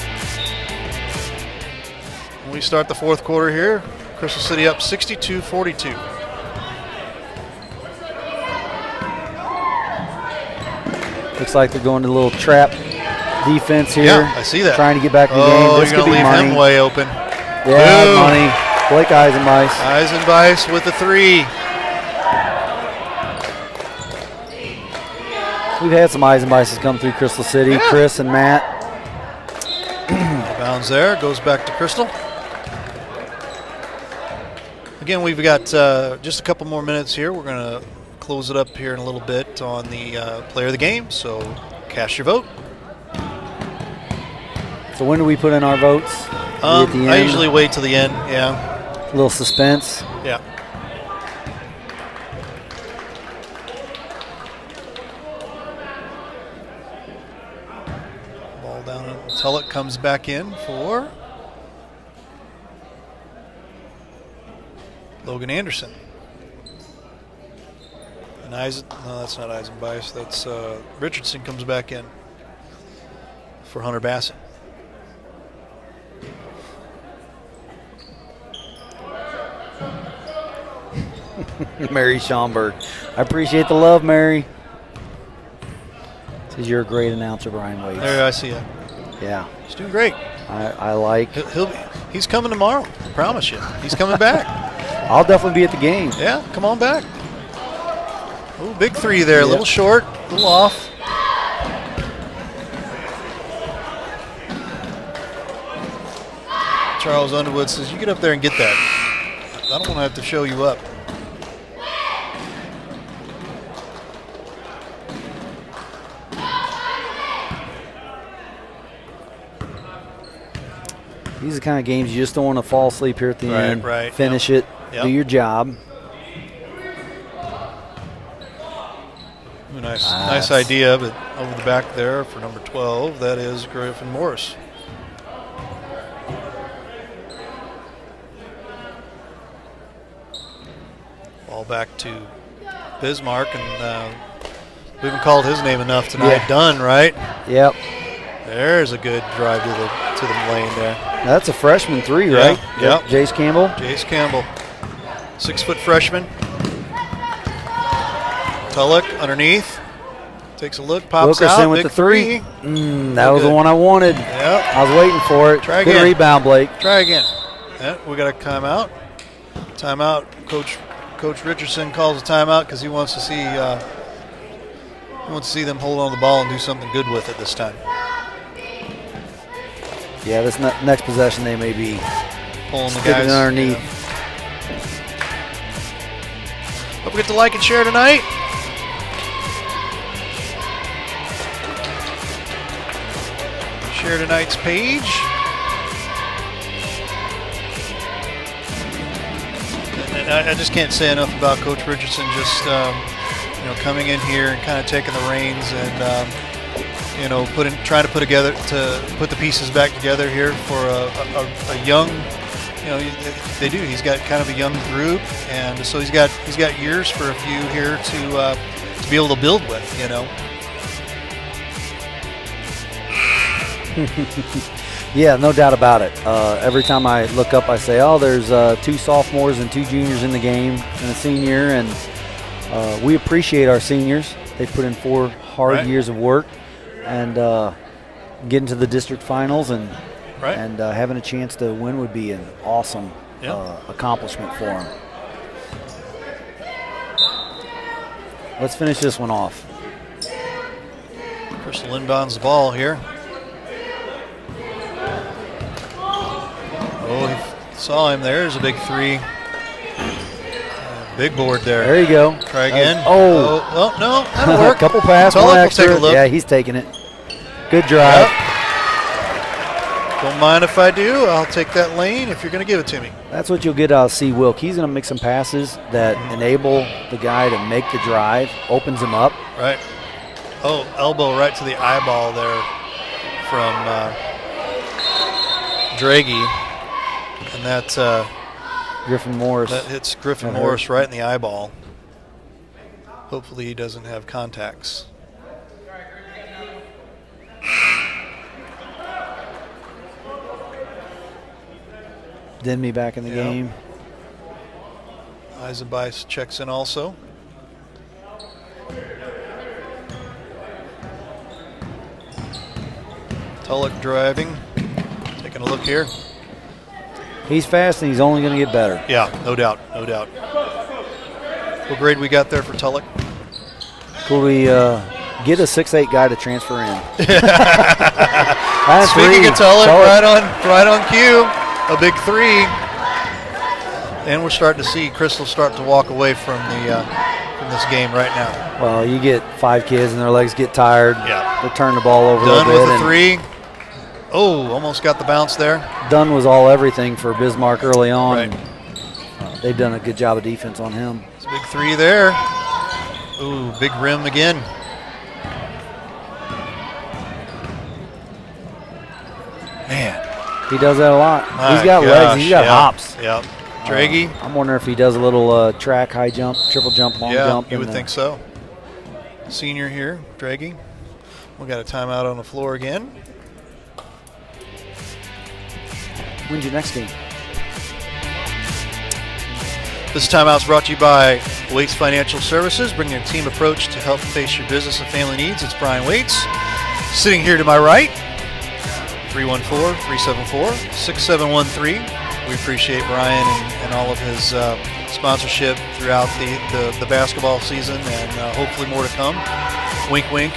Speaker 1: We start the fourth quarter here. Crystal City up 62-42.
Speaker 2: Looks like they're going to a little trap defense here.
Speaker 1: Yeah, I see that.
Speaker 2: Trying to get back in the game.
Speaker 1: Oh,
Speaker 2: This
Speaker 1: you're
Speaker 2: could
Speaker 1: going to
Speaker 2: be
Speaker 1: leave
Speaker 2: money.
Speaker 1: him way open.
Speaker 2: Yeah,
Speaker 1: Boom.
Speaker 2: money. Blake Eisenbeiss.
Speaker 1: Eisenbeiss with the three.
Speaker 2: We've had some Eisenbeisses come through Crystal City.
Speaker 1: Yeah.
Speaker 2: Chris and Matt.
Speaker 1: Bounds there, goes back to Crystal. Again, we've got just a couple more minutes here. We're going to close it up here in a little bit on the player of the game, so cast your vote.
Speaker 2: So when do we put in our votes? At the end?
Speaker 1: I usually wait till the end, yeah.
Speaker 2: A little suspense.
Speaker 1: Yeah. Ball down until it comes back in for Logan Anderson. And no, that's not Eisenbeiss. That's Richardson comes back in for Hunter Bassett.
Speaker 2: Mary Schomburg. I appreciate the love, Mary. Says you're a great announcer, Brian Waits.
Speaker 1: There, I see it.
Speaker 2: Yeah.
Speaker 1: He's doing great.
Speaker 2: I like.
Speaker 1: He's coming tomorrow. I promise you. He's coming back.
Speaker 2: I'll definitely be at the game.
Speaker 1: Yeah, come on back. Ooh, big three there. A little short, a little off. Charles Underwood says, you get up there and get that. I don't want to have to show you up.
Speaker 2: These are the kind of games you just don't want to fall asleep here at the end.
Speaker 1: Right.
Speaker 2: Finish it.
Speaker 1: Yep.
Speaker 2: Do your job.
Speaker 1: Nice idea, but over the back there for number 12, that is Griffin Morris. Ball back to Bismarck, and we haven't called his name enough tonight.
Speaker 2: Yeah.
Speaker 1: Dunn, right?
Speaker 2: Yep.
Speaker 1: There's a good drive to the lane there.
Speaker 2: That's a freshman 3, right?
Speaker 1: Yep.
Speaker 2: Jace Campbell.
Speaker 1: Jace Campbell, 6-foot freshman. Tulloch underneath. Takes a look, pops
Speaker 2: Wilkerson
Speaker 1: out.
Speaker 2: with
Speaker 1: Big
Speaker 2: the 3. That was
Speaker 1: good.
Speaker 2: the one I wanted.
Speaker 1: Yep.
Speaker 2: I was waiting for it.
Speaker 1: Try
Speaker 2: Good
Speaker 1: again.
Speaker 2: rebound, Blake.
Speaker 1: Try again. Yeah, we got a timeout. Timeout. Coach Richardson calls a timeout because he wants to see them hold on to the ball and do something good with it this time.
Speaker 2: Yeah, this next possession they may be
Speaker 1: Pulling the
Speaker 2: sticking
Speaker 1: guys
Speaker 2: underneath.
Speaker 1: Yeah. Don't forget to like and share tonight. Share tonight's page. And I just can't say enough about Coach Richardson just coming in here and kind of taking the reins and trying to put the pieces back together here for a young. They do. He's got kind of a young group, and so he's got years for a few here to be able to build with.
Speaker 2: Yeah, no doubt about it. Every time I look up, I say, "Oh, there's 2 sophomores and 2 juniors in the game and a senior," and we appreciate our seniors. They put in 4 hard years of work, and getting to the district finals and having a chance to win would be an awesome accomplishment for them. Let's finish this one off.
Speaker 1: Crystal inbounds the ball here. Oh, he saw him there. There's a big 3. Big board there.
Speaker 2: There you go.
Speaker 1: Try again.
Speaker 2: Oh,
Speaker 1: no, that'll work.
Speaker 2: Couple passes.
Speaker 1: Tulloch will take a look.
Speaker 2: Yeah, he's taking it. Good drive.
Speaker 1: Yep. Don't mind if I do. I'll take that lane if you're going to give it to me.
Speaker 2: That's what you'll get out of C. Wilk. He's going to make some passes that enable the guy to make the drive, opens him up.
Speaker 1: Right. Oh, elbow right to the eyeball there from Draghi. And that's
Speaker 2: Griffin Morris.
Speaker 1: that hits Griffin Morris right in the eyeball. Hopefully he doesn't have contacts.
Speaker 2: Denby back in the game.
Speaker 1: Eisenbice checks in also. Tulloch driving. Taking a look here.
Speaker 2: He's fast and he's only going to get better.
Speaker 1: Yeah, no doubt. What grade we got there for Tulloch?
Speaker 2: Could we get a 6'8" guy to transfer in?
Speaker 1: Speaking of Tulloch, right on cue, a big 3. And we're starting to see Crystal start to walk away from this game right now.
Speaker 2: Well, you get 5 kids and their legs get tired.
Speaker 1: Yeah.
Speaker 2: They turn the ball over
Speaker 1: Dunn
Speaker 2: a little bit.
Speaker 1: with a 3. Oh, almost got the bounce there.
Speaker 2: Dunn was all everything for Bismarck early on.
Speaker 1: Right.
Speaker 2: They've done a good job of defense on him.
Speaker 1: It's a big 3 there. Ooh, big rim again. Man.
Speaker 2: He does that a lot.
Speaker 1: My
Speaker 2: He's got
Speaker 1: gosh,
Speaker 2: legs. He's got hops.
Speaker 1: Yeah. Draghi.
Speaker 2: I'm wondering if he does a little track, high jump, triple jump, long jump.
Speaker 1: You would think so. Senior here, Draghi. We got a timeout on the floor again.
Speaker 2: When's your next game?
Speaker 1: This timeout is brought to you by Waits Financial Services, bringing a team approach to help face your business and family needs. It's Brian Waits. Sitting here to my right, 314-374-6713. We appreciate Brian and all of his sponsorship throughout the basketball season, and hopefully more to come. Wink, wink.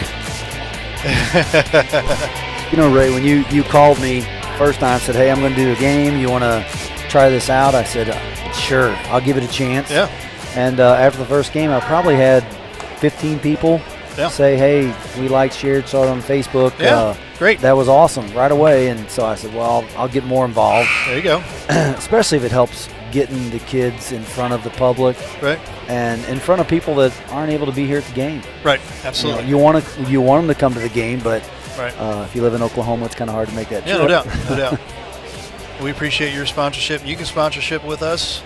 Speaker 2: Ray, when you called me first time, said, "Hey, I'm going to do a game. You want to try this out?" I said, "Sure, I'll give it a chance."
Speaker 1: Yeah.
Speaker 2: And after the first game, I probably had 15 people say, "Hey, we shared, saw it on Facebook."
Speaker 1: Yeah, great.
Speaker 2: That was awesome right away. And so I said, "Well, I'll get more involved."
Speaker 1: There you go.
Speaker 2: Especially if it helps getting the kids in front of the public,
Speaker 1: Right.
Speaker 2: and in front of people that aren't able to be here at the game.
Speaker 1: Right. Absolutely.
Speaker 2: You want them to come to the game, but
Speaker 1: Right.
Speaker 2: if you live in Oklahoma, it's kind of hard to make that
Speaker 1: Yeah,
Speaker 2: trip.
Speaker 1: no doubt. No doubt. We appreciate your sponsorship. You can sponsorship with us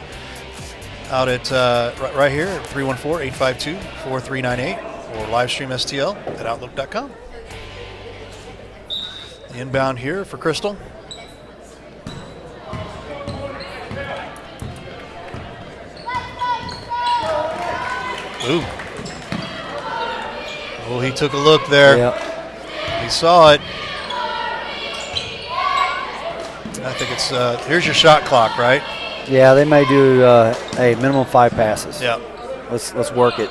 Speaker 1: out at right here at 314-852-4398 or live stream STL at outlook.com. The inbound here for Crystal. Ooh. Oh, he took a look there.
Speaker 2: Yep.
Speaker 1: He saw it. I think it's here's your shot clock, right?
Speaker 2: Yeah, they may do a minimum 5 passes.
Speaker 1: Yeah.
Speaker 2: Let's work it.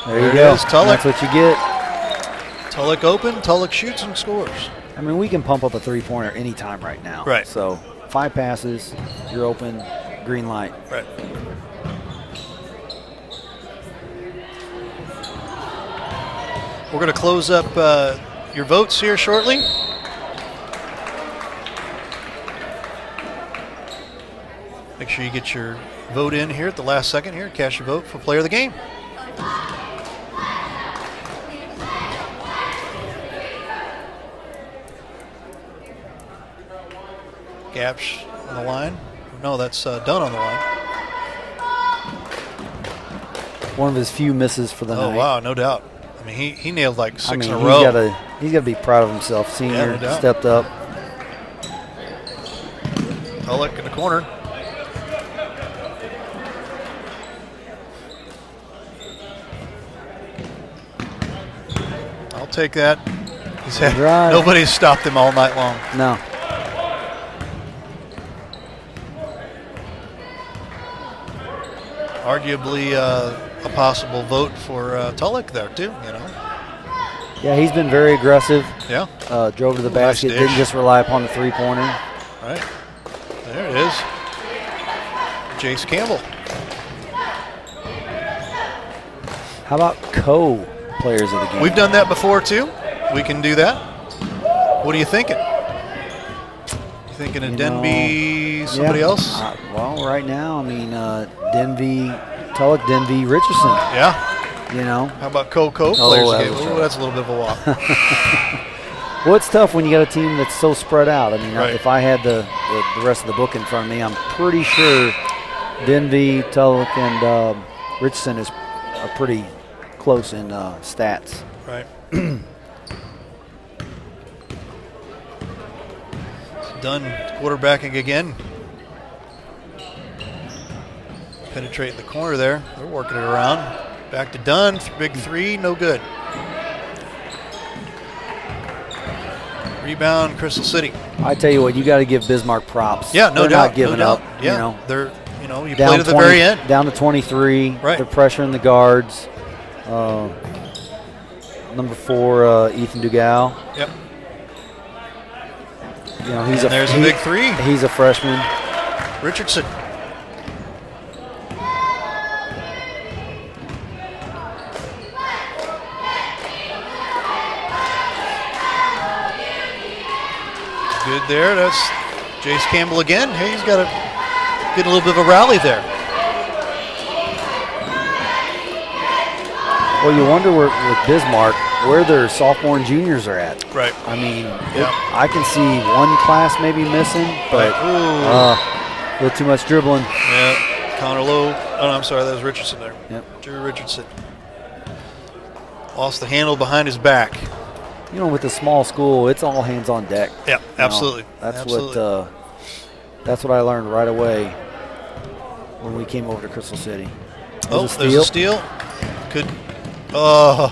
Speaker 2: There you
Speaker 1: There it
Speaker 2: go.
Speaker 1: is, Tulloch.
Speaker 2: That's what you get.
Speaker 1: Tulloch open, Tulloch shoots and scores.
Speaker 2: I mean, we can pump up a 3-pointer anytime right now.
Speaker 1: Right.
Speaker 2: So 5 passes, you're open, green light.
Speaker 1: Right. We're going to close up your votes here shortly. Make sure you get your vote in here at the last second here. Cast your vote for player of the game. Gapsh on the line. No, that's Dunn on the line.
Speaker 2: One of his few misses for the
Speaker 1: Oh,
Speaker 2: night.
Speaker 1: wow, no doubt. I mean, he nailed like 6
Speaker 2: I mean,
Speaker 1: in a row.
Speaker 2: he's got to be proud of himself.
Speaker 1: Yeah,
Speaker 2: Senior
Speaker 1: no doubt.
Speaker 2: stepped up.
Speaker 1: Tulloch in the corner. I'll take that. He's had,
Speaker 2: Drive.
Speaker 1: nobody's stopped him all night long.
Speaker 2: No.
Speaker 1: Arguably a possible vote for Tulloch there too, you know.
Speaker 2: Yeah, he's been very aggressive.
Speaker 1: Yeah,
Speaker 2: Drove to the
Speaker 1: Nice
Speaker 2: basket.
Speaker 1: dish.
Speaker 2: Didn't just rely upon the 3-pointer.
Speaker 1: right. There it is. Jace Campbell.
Speaker 2: How about co-players of the game?
Speaker 1: We've done that before too. We can do that. What are you thinking? You thinking of
Speaker 2: You
Speaker 1: Denby, somebody
Speaker 2: Yeah.
Speaker 1: else?
Speaker 2: Well, right now, I mean, Tulloch, Denby, Richardson.
Speaker 1: Yeah.
Speaker 2: You know,
Speaker 1: How about players
Speaker 2: Oh,
Speaker 1: of the
Speaker 2: that
Speaker 1: game?
Speaker 2: was
Speaker 1: Ooh,
Speaker 2: right.
Speaker 1: that's a little bit of a walk.
Speaker 2: well, it's tough when you got a team that's so spread out. I mean,
Speaker 1: Right.
Speaker 2: if I had the rest of the book in front of me, I'm pretty sure Denby, Tulloch, and Richardson are pretty close in stats.
Speaker 1: Right. Dunn quarterbacking again. Penetrating the corner there. They're working it around. Back to Dunn. Big three, no good. Rebound, Crystal City.
Speaker 2: I tell you what, you got to give Bismarck props.
Speaker 1: Yeah, no
Speaker 2: They're
Speaker 1: doubt.
Speaker 2: not giving
Speaker 1: no
Speaker 2: up.
Speaker 1: doubt. Yeah,
Speaker 2: You know,
Speaker 1: they're you
Speaker 2: down
Speaker 1: play to the
Speaker 2: 20
Speaker 1: very end.
Speaker 2: Down to 23.
Speaker 1: Right.
Speaker 2: They're pressuring the guards. Number 4, Ethan Dugal.
Speaker 1: Yep.
Speaker 2: You know, he's
Speaker 1: And there's a big three.
Speaker 2: He's a freshman.
Speaker 1: Richardson. Good there. That's Jace Campbell again. Hey, he's got getting a little bit of a rally there.
Speaker 2: Well, you wonder with Bismarck where their sophomore and juniors are at.
Speaker 1: Right.
Speaker 2: I mean,
Speaker 1: Yeah.
Speaker 2: I can see one class maybe missing, but
Speaker 1: Ooh.
Speaker 2: a little too much dribbling.
Speaker 1: Yeah. Connor Lowe. Oh, no, I'm sorry. That was Richardson there.
Speaker 2: Yep.
Speaker 1: Drew Richardson. Lost the handle behind his back.
Speaker 2: You know, with the small school, it's all hands on deck.
Speaker 1: Yeah,
Speaker 2: You know,
Speaker 1: absolutely.
Speaker 2: that's
Speaker 1: Absolutely.
Speaker 2: that's what I learned right away when we came over to Crystal City.
Speaker 1: Oh, there's a steal. Could. Oh.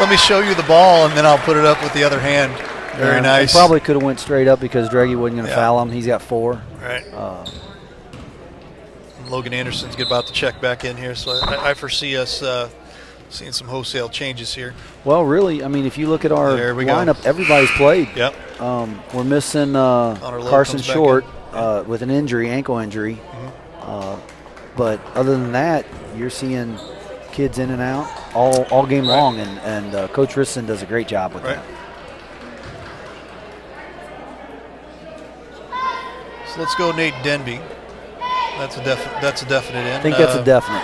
Speaker 1: Let me show you the ball, and then I'll put it up with the other hand. Very
Speaker 2: Yeah,
Speaker 1: nice.
Speaker 2: it probably could have went straight up because Dreggy wasn't going to
Speaker 1: Yeah.
Speaker 2: foul him. He's got 4.
Speaker 1: Right. Logan Anderson's about to check back in here, so I foresee us seeing some wholesale changes here.
Speaker 2: Well, really, I mean, if you look at our
Speaker 1: There we go.
Speaker 2: lineup, everybody's played.
Speaker 1: Yep.
Speaker 2: We're missing
Speaker 1: Lowe
Speaker 2: Carson
Speaker 1: comes back
Speaker 2: Short
Speaker 1: in.
Speaker 2: with an injury, ankle injury.
Speaker 1: Mm-hmm.
Speaker 2: But other than that, you're seeing kids in and out all game
Speaker 1: Right.
Speaker 2: long, and Coach Risson does a great job with
Speaker 1: Right.
Speaker 2: that.
Speaker 1: So let's go Nate Denby. That's a definite in.
Speaker 2: I think that's a definite.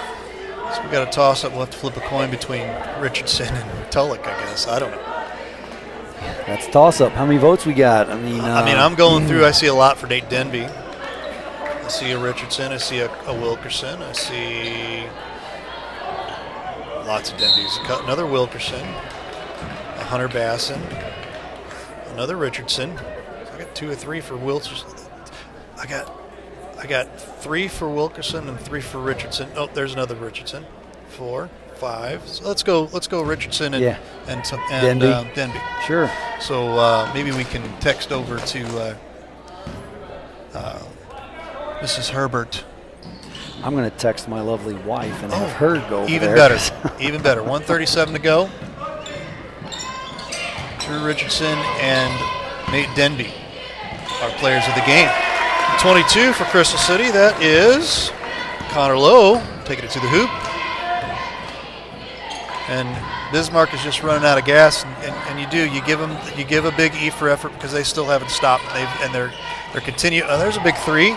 Speaker 1: So we got a toss up. We'll have to flip a coin between Richardson and Tulloch, I guess. I don't know.
Speaker 2: That's a toss-up. How many votes we got? I mean,
Speaker 1: I'm going through. I see a lot for Nate Denby. I see a Richardson. I see a Wilkerson. I see lots of Denbys. Another Wilkerson. A Hunter Basson. Another Richardson. I got 2 or 3 for Wilkerson. I got 3 for Wilkerson and 3 for Richardson. Oh, there's another Richardson. 4, 5. So let's go Richardson and
Speaker 2: Denby.
Speaker 1: Denby.
Speaker 2: Sure.
Speaker 1: So maybe we can text over to Mrs. Herbert.
Speaker 2: I'm going to text my lovely wife and have her go over
Speaker 1: even
Speaker 2: there.
Speaker 1: better. Even better. 1:37 to go. Drew Richardson and Nate Denby are players of the game. 22 for Crystal City. That is Connor Lowe taking it to the hoop. And Bismarck is just running out of gas, and you give a big E for effort because they still haven't stopped. They're continuing. There's a big 3.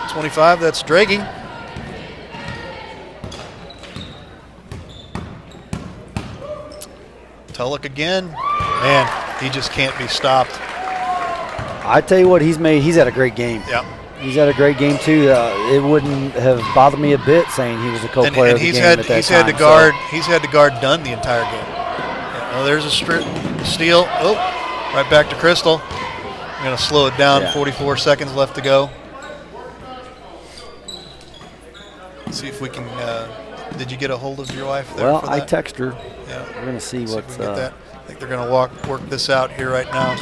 Speaker 1: 25. That's Draghi. Tulloch again. Man, he just can't be stopped.
Speaker 2: I tell you what, he's had a great game.
Speaker 1: Yeah.
Speaker 2: He's had a great game too. It wouldn't have bothered me a bit saying he was a co-player of the game at that time.
Speaker 1: He's had to guard Dunn the entire game. Yeah, oh, there's a steal. Oh, right back to Crystal. I'm going to slow it down. 44 seconds left to go. Let's see if we can. Did you get a hold of your wife there?
Speaker 2: Well,
Speaker 1: for
Speaker 2: I
Speaker 1: that?
Speaker 2: text her.
Speaker 1: Yeah.
Speaker 2: We're going to see
Speaker 1: If
Speaker 2: what's.
Speaker 1: we can get that. I think they're going to work this out here right now.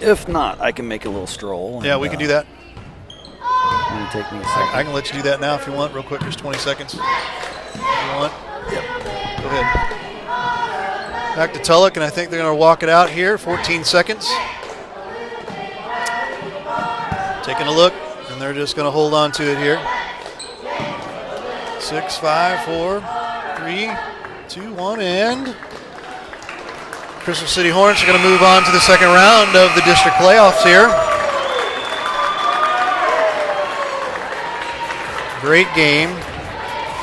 Speaker 2: If not, I can make a little stroll.
Speaker 1: Yeah, we can do that.
Speaker 2: It's going to take me a second.
Speaker 1: I can let you do that now if you want, real quick. There's 20 seconds. If you want?
Speaker 2: Yep.
Speaker 1: Go ahead. Back to Tulloch, and I think they're going to walk it out here. 14 seconds. Taking a look, and they're just going to hold on to it here. 6, 5, 4, 3, 2, 1, and Crystal City Hornets are going to move on to the second round of the district playoffs here. Great game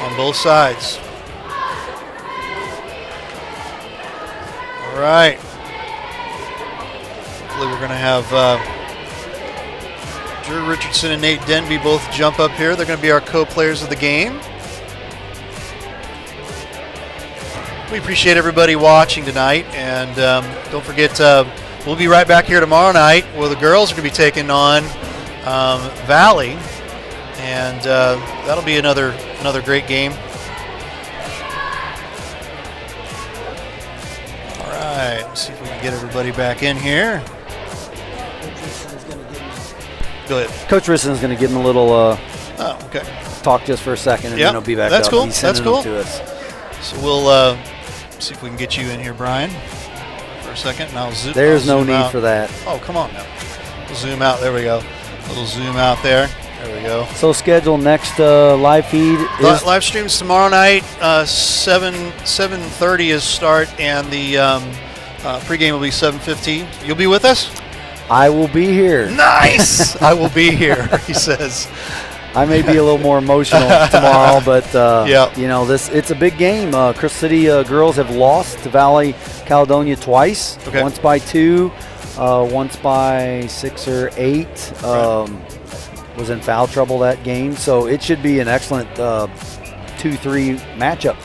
Speaker 1: on both sides. All right. Hopefully we're going to have Drew Richardson and Nate Denby both jump up here. They're going to be our co-players of the game. We appreciate everybody watching tonight, and don't forget, we'll be right back here tomorrow night where the girls are going to be taking on Valley, and that'll be another great game. All right, let's see if we can get everybody back in here. Go ahead.
Speaker 2: Coach Risson is going to give him a little talk just for a second, and then he'll be back
Speaker 1: That's
Speaker 2: up.
Speaker 1: Cool.
Speaker 2: He's sending
Speaker 1: That's cool.
Speaker 2: them to us.
Speaker 1: So we'll see if we can get you in here, Brian, for a second. And I'll zoom.
Speaker 2: There's no need
Speaker 1: out.
Speaker 2: for that.
Speaker 1: Oh, come on now. We'll zoom out. There we go. A little zoom out there. There we go.
Speaker 2: So schedule next live feed is
Speaker 1: Live streams tomorrow night. 7:30 is start, and the pregame will be 7:15. You'll be with us?
Speaker 2: I will be here.
Speaker 1: Nice. I will be here, he says.
Speaker 2: I may be a little more emotional tomorrow, but
Speaker 1: Yep.
Speaker 2: it's a big game. Crystal City girls have lost to Valley Caledonia twice.
Speaker 1: Okay.
Speaker 2: Once by 2, once by 6 or 8. Was in foul trouble that game, so it should be an excellent 2-3 matchup.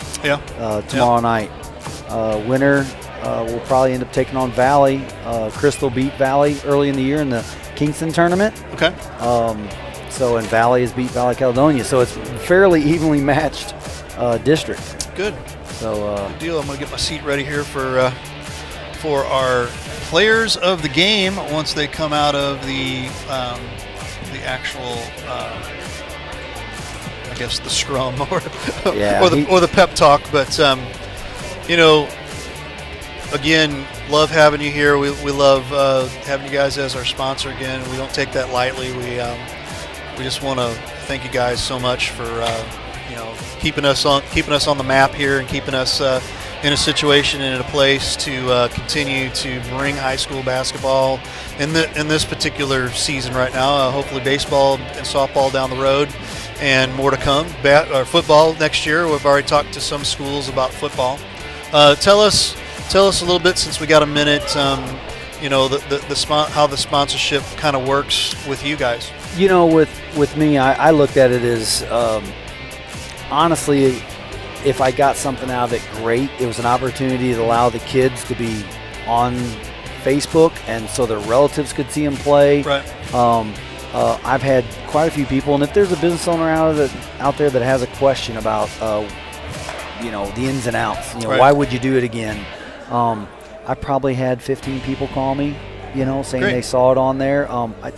Speaker 2: Tomorrow night. Winner will probably end up taking on Valley. Crystal beat Valley early in the year in the Kingston tournament.
Speaker 1: Okay.
Speaker 2: And Valley has beat Valley Caledonia, so it's fairly evenly matched district.
Speaker 1: Good.
Speaker 2: So
Speaker 1: good deal. I'm going to get my seat ready here for our players of the game once they come out of the actual, I guess, the scrum or the pep talk. But again, love having you here. We love having you guys as our sponsor again. We don't take that lightly. We just want to thank you guys so much for keeping us on the map here and keeping us in a situation and in a place to continue to bring high school basketball in this particular season right now. Hopefully baseball and softball down the road, and more to come. Football next year. We've already talked to some schools about football. Tell us a little bit, since we got a minute. How the sponsorship kind of works with you guys.
Speaker 2: With me, I looked at it as honestly, if I got something out of it, great. It was an opportunity to allow the kids to be on Facebook, and so their relatives could see them play.
Speaker 1: Right.
Speaker 2: I've had quite a few people, and if there's a business owner out there that has a question about, the ins and outs,
Speaker 1: right.
Speaker 2: Why would you do it again? I probably had 15 people call me, saying
Speaker 1: Great.
Speaker 2: they saw it on there.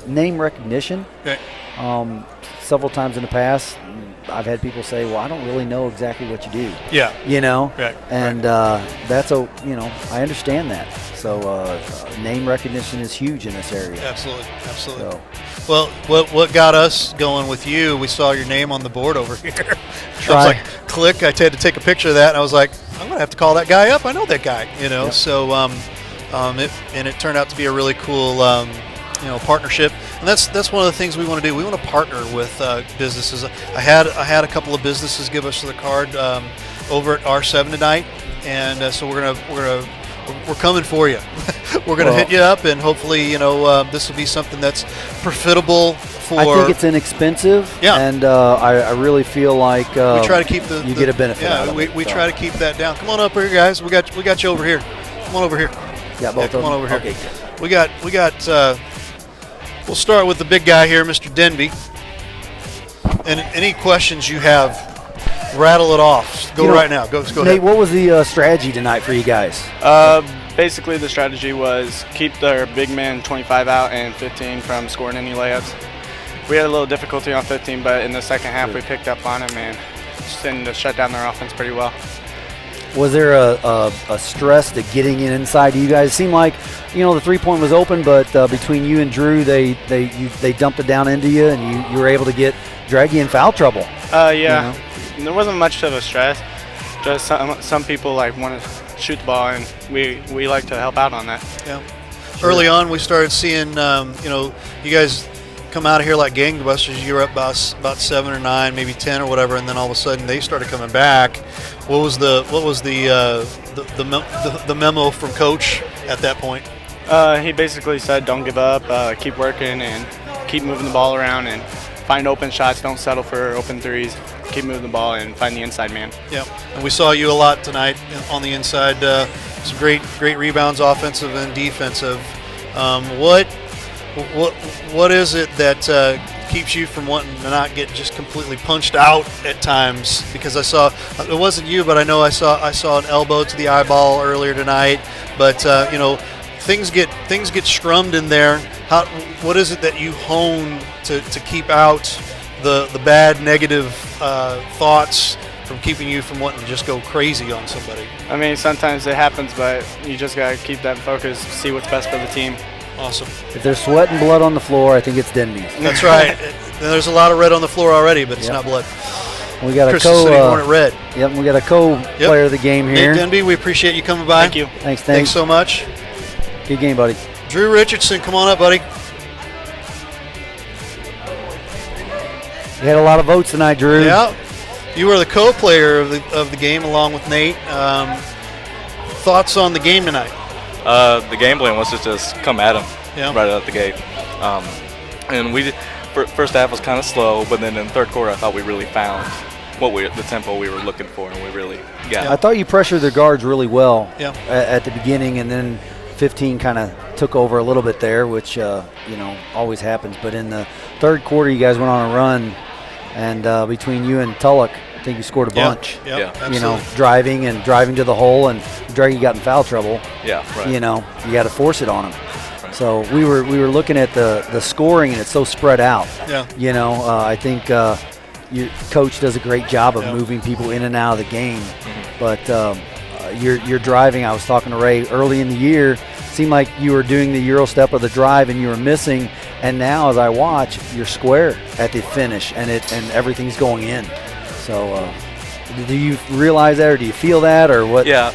Speaker 2: Name recognition.
Speaker 1: Okay.
Speaker 2: Several times in the past, I've had people say, well, I don't really know exactly what you do.
Speaker 1: Yeah.
Speaker 2: Right. And that's I understand that. So name recognition is huge in this area.
Speaker 1: Absolutely.
Speaker 2: So.
Speaker 1: Well, what got us going with you, we saw your name on the board over here. I was like, click. I had to take a picture of that, and I was like, I'm going to have to call that guy up. I know that guy, Yep. So it turned out to be a really cool partnership. And that's one of the things we want to do. We want to partner with businesses. I had a couple of businesses give us the card over at R7 tonight, and so we're coming for you. We're going to hit you up, and hopefully this will be something that's profitable for.
Speaker 2: I think it's inexpensive.
Speaker 1: Yeah.
Speaker 2: And I really feel like
Speaker 1: we try to keep you
Speaker 2: get a benefit.
Speaker 1: Yeah,
Speaker 2: out of
Speaker 1: we try to keep that down. Come on up here, guys. We got you over here. Come on over here.
Speaker 2: Yeah, both
Speaker 1: come on over here.
Speaker 2: Okay.
Speaker 1: We got. We'll start with the big guy here, Mr. Denby. And any questions you have, rattle it off. Go right now. Go
Speaker 2: Nate,
Speaker 1: ahead.
Speaker 2: what was the strategy tonight for you guys?
Speaker 4: Basically, the strategy was keep their big man 25 out and 15 from scoring any layups. We had a little difficulty on 15, but in the second half we picked up on them and seemed to shut down their offense pretty well.
Speaker 2: Was there a stress to getting it inside to you guys? It seemed like, the three-point was open, but between you and Drew, they dumped it down into you, and you were able to drag you in foul trouble.
Speaker 4: Yeah. There wasn't much of a stress. Just some people want to shoot the ball, and we like to help out on that.
Speaker 1: Yeah. Early on, we started seeing, you guys come out of here like gangbusters. You were up about 7 or 9, maybe 10 or whatever, and then all of a sudden they started coming back. What was the memo from Coach at that point?
Speaker 4: He basically said, don't give up, keep working, and keep moving the ball around, and find open shots. Don't settle for open threes. Keep moving the ball and find the inside man.
Speaker 1: Yeah, and we saw you a lot tonight on the inside. Some great rebounds, offensive and defensive. What is it that keeps you from wanting to not get just completely punched out at times? Because I saw, it wasn't you, but I know I saw an elbow to the eyeball earlier tonight. But things get strummed in there. What is it that you hone to keep out the bad negative thoughts from keeping you from wanting to just go crazy on somebody?
Speaker 4: I mean, sometimes it happens, but you just got to keep that focus, see what's best for the team.
Speaker 1: Awesome.
Speaker 2: If there's sweat and blood on the floor, I think it's Denby's.
Speaker 1: That's right. There's a lot of red on the floor already, but it's not blood.
Speaker 2: We got
Speaker 1: Crystal City Hornet red.
Speaker 2: Yep, we got a co-player of the game here.
Speaker 1: Nate Denby, we appreciate you coming by.
Speaker 4: Thank you.
Speaker 2: Thanks
Speaker 1: so much.
Speaker 2: Good game, buddy.
Speaker 1: Drew Richardson, come on up, buddy.
Speaker 2: You had a lot of votes tonight, Drew.
Speaker 1: Yeah. You were the co-player of the game along with Nate. Thoughts on the game tonight?
Speaker 5: The game plan was to just come at him right out the gate. And first half was kind of slow, but then in the third quarter I thought we really found the tempo we were looking for, and we really got it.
Speaker 2: I thought you pressured their guards really well
Speaker 1: at
Speaker 2: the beginning, and then 15 kind of took over a little bit there, which always happens. But in the third quarter, you guys went on a run, and between you and Tulloch, I think you scored a bunch.
Speaker 5: Yeah.
Speaker 2: Driving to the hole, and Draggy got in foul trouble.
Speaker 5: Yeah, right.
Speaker 2: You got to force it on him.
Speaker 5: Right.
Speaker 2: So we were looking at the scoring, and it's so spread out.
Speaker 1: Yeah.
Speaker 2: I think your coach does a great job of moving people in and out of the game.
Speaker 5: Mm-hmm.
Speaker 2: But you're driving. I was talking to Ray early in the year. Seemed like you were doing the Euro step of the drive and you were missing. And now, as I watch, you're square at the finish, and everything's going in. So Do you realize that, or do you feel that, or what?
Speaker 5: Yeah,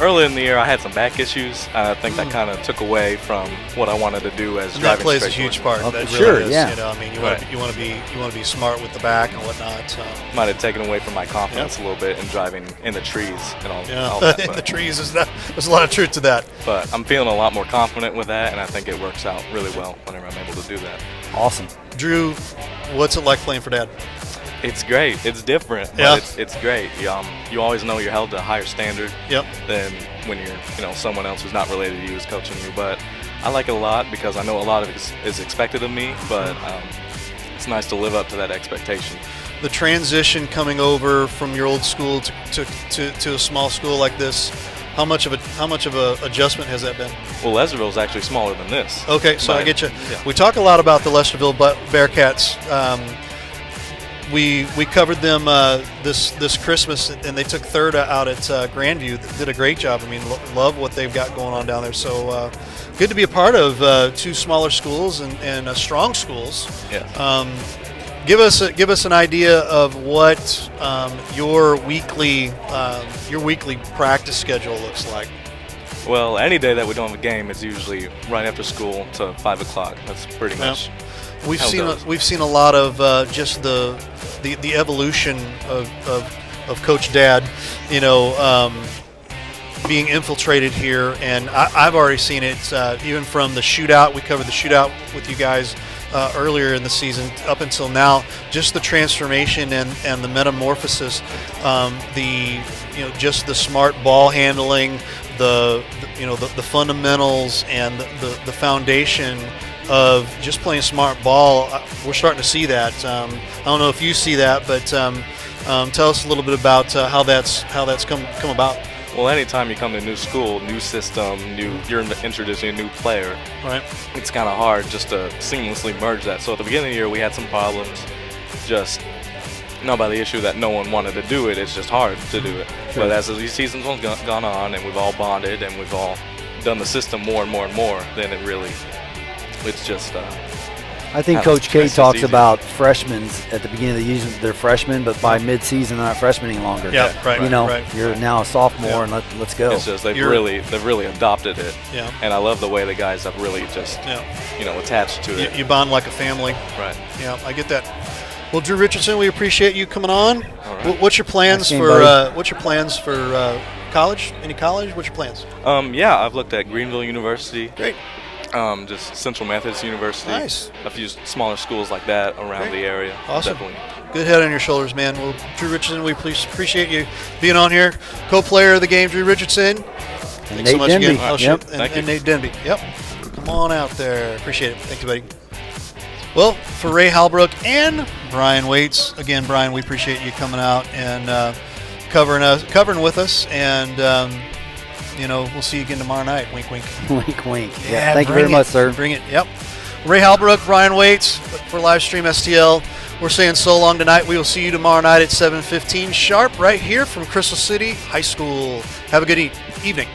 Speaker 5: early in the year I had some back issues. I think that kind of took away from what I wanted to do as
Speaker 1: and
Speaker 5: driving.
Speaker 1: That plays a
Speaker 5: straight
Speaker 1: huge
Speaker 5: towards
Speaker 1: part.
Speaker 2: Okay,
Speaker 1: That
Speaker 2: sure,
Speaker 1: really is,
Speaker 2: yeah.
Speaker 1: You know, I mean, you
Speaker 5: Right.
Speaker 1: want to be smart with the back and whatnot. So.
Speaker 5: Might have taken away from my confidence a little bit in driving in the trees and all
Speaker 1: Yeah,
Speaker 5: that.
Speaker 1: in
Speaker 5: but-
Speaker 1: the trees there's a lot of truth to that.
Speaker 5: But I'm feeling a lot more confident with that, and I think it works out really well whenever I'm able to do that.
Speaker 2: Awesome.
Speaker 1: Drew, what's it like playing for Dad?
Speaker 5: It's great. It's different, but
Speaker 1: Yeah.
Speaker 5: it's great. You always know you're held to a higher standard
Speaker 1: Yep.
Speaker 5: than when you're someone else who's not related to you is coaching you. But I like it a lot because I know a lot of it is expected of me, but it's nice to live up to that expectation.
Speaker 1: The transition coming over from your old school to a small school like this, how much of a adjustment has that been?
Speaker 5: Well, Lesterville is actually smaller than this.
Speaker 1: Okay, so I get you.
Speaker 5: Yeah.
Speaker 1: We talk a lot about the Lesterville Bearcats. We covered them this Christmas, and they took third out at Grandview. Did a great job. I mean, love what they've got going on down there. So good to be a part of two smaller schools and strong schools.
Speaker 5: Yeah.
Speaker 1: Give us an idea of what your weekly practice schedule looks like.
Speaker 5: Well, any day that we don't have a game is usually right after school to 5 o'clock. That's pretty much.
Speaker 1: We've
Speaker 5: how it
Speaker 1: seen
Speaker 5: goes.
Speaker 1: a lot of just the evolution of Coach Dad, being infiltrated here, and I've already seen it even from the shootout. We covered the shootout with you guys earlier in the season up until now. Just the transformation and the metamorphosis, just the smart ball handling, the fundamentals and the foundation of just playing smart ball. We're starting to see that. I don't know if you see that, but tell us a little bit about how that's come about.
Speaker 5: Well, anytime you come to a new school, new system, you're introducing a new player.
Speaker 1: Right.
Speaker 5: It's kind of hard just to seamlessly merge that. So at the beginning of the year, we had some problems. Just not by the issue that no one wanted to do it. It's just hard to do it.
Speaker 2: Sure.
Speaker 5: But as these seasons have gone on, and we've all bonded, and we've all done the system more and more and more, then it's just.
Speaker 2: I think
Speaker 5: Yeah,
Speaker 2: Coach K
Speaker 5: it's
Speaker 2: talks
Speaker 5: easy.
Speaker 2: about freshmen at the beginning of the season. They're freshmen, but by mid-season, they're not freshmen any longer.
Speaker 1: Yeah, right,
Speaker 2: Right. You're now a sophomore,
Speaker 1: Yeah.
Speaker 2: and let's go.
Speaker 5: It's just they've
Speaker 1: You're-
Speaker 5: really adopted it.
Speaker 1: Yeah.
Speaker 5: And I love the way the guys have really just
Speaker 1: Yeah.
Speaker 5: attached to it.
Speaker 1: You bond like a family.
Speaker 5: Right.
Speaker 1: Yeah, I get that. Well, Drew Richardson, we appreciate you coming on.
Speaker 5: All right.
Speaker 1: What's your plans
Speaker 2: Nice game,
Speaker 1: for
Speaker 2: buddy.
Speaker 1: college? Any college? What's your plans?
Speaker 5: Yeah, I've looked at Greenville University.
Speaker 1: Great.
Speaker 5: Just Central Methodist University.
Speaker 1: Nice.
Speaker 5: A few smaller schools like that around
Speaker 1: Great.
Speaker 5: the area.
Speaker 1: Awesome.
Speaker 5: Definitely.
Speaker 1: Good head on your shoulders, man. Well, Drew Richardson, we appreciate you being on here. Co-player of the game, Drew Richardson. Thanks
Speaker 2: Nate
Speaker 1: so much
Speaker 2: Denby.
Speaker 1: again. Oh,
Speaker 2: Yep.
Speaker 1: shit.
Speaker 5: Thank you.
Speaker 1: And Nate Denby. Yep. Come on out there. Appreciate it. Thanks, buddy. Well, for Ray Halbrook and Brian Waits, again, Brian, we appreciate you coming out and covering with us, and we'll see you again tomorrow night. Wink, wink.
Speaker 2: Wink, wink.
Speaker 1: Yeah,
Speaker 2: Thank you
Speaker 1: bring
Speaker 2: very
Speaker 1: it.
Speaker 2: much, sir.
Speaker 1: Bring it. Yep. Ray Halbrook, Brian Waits for Livestream STL. We're saying so long tonight. We will see you tomorrow night at 7:15 sharp right here from Crystal City High School. Have a good evening.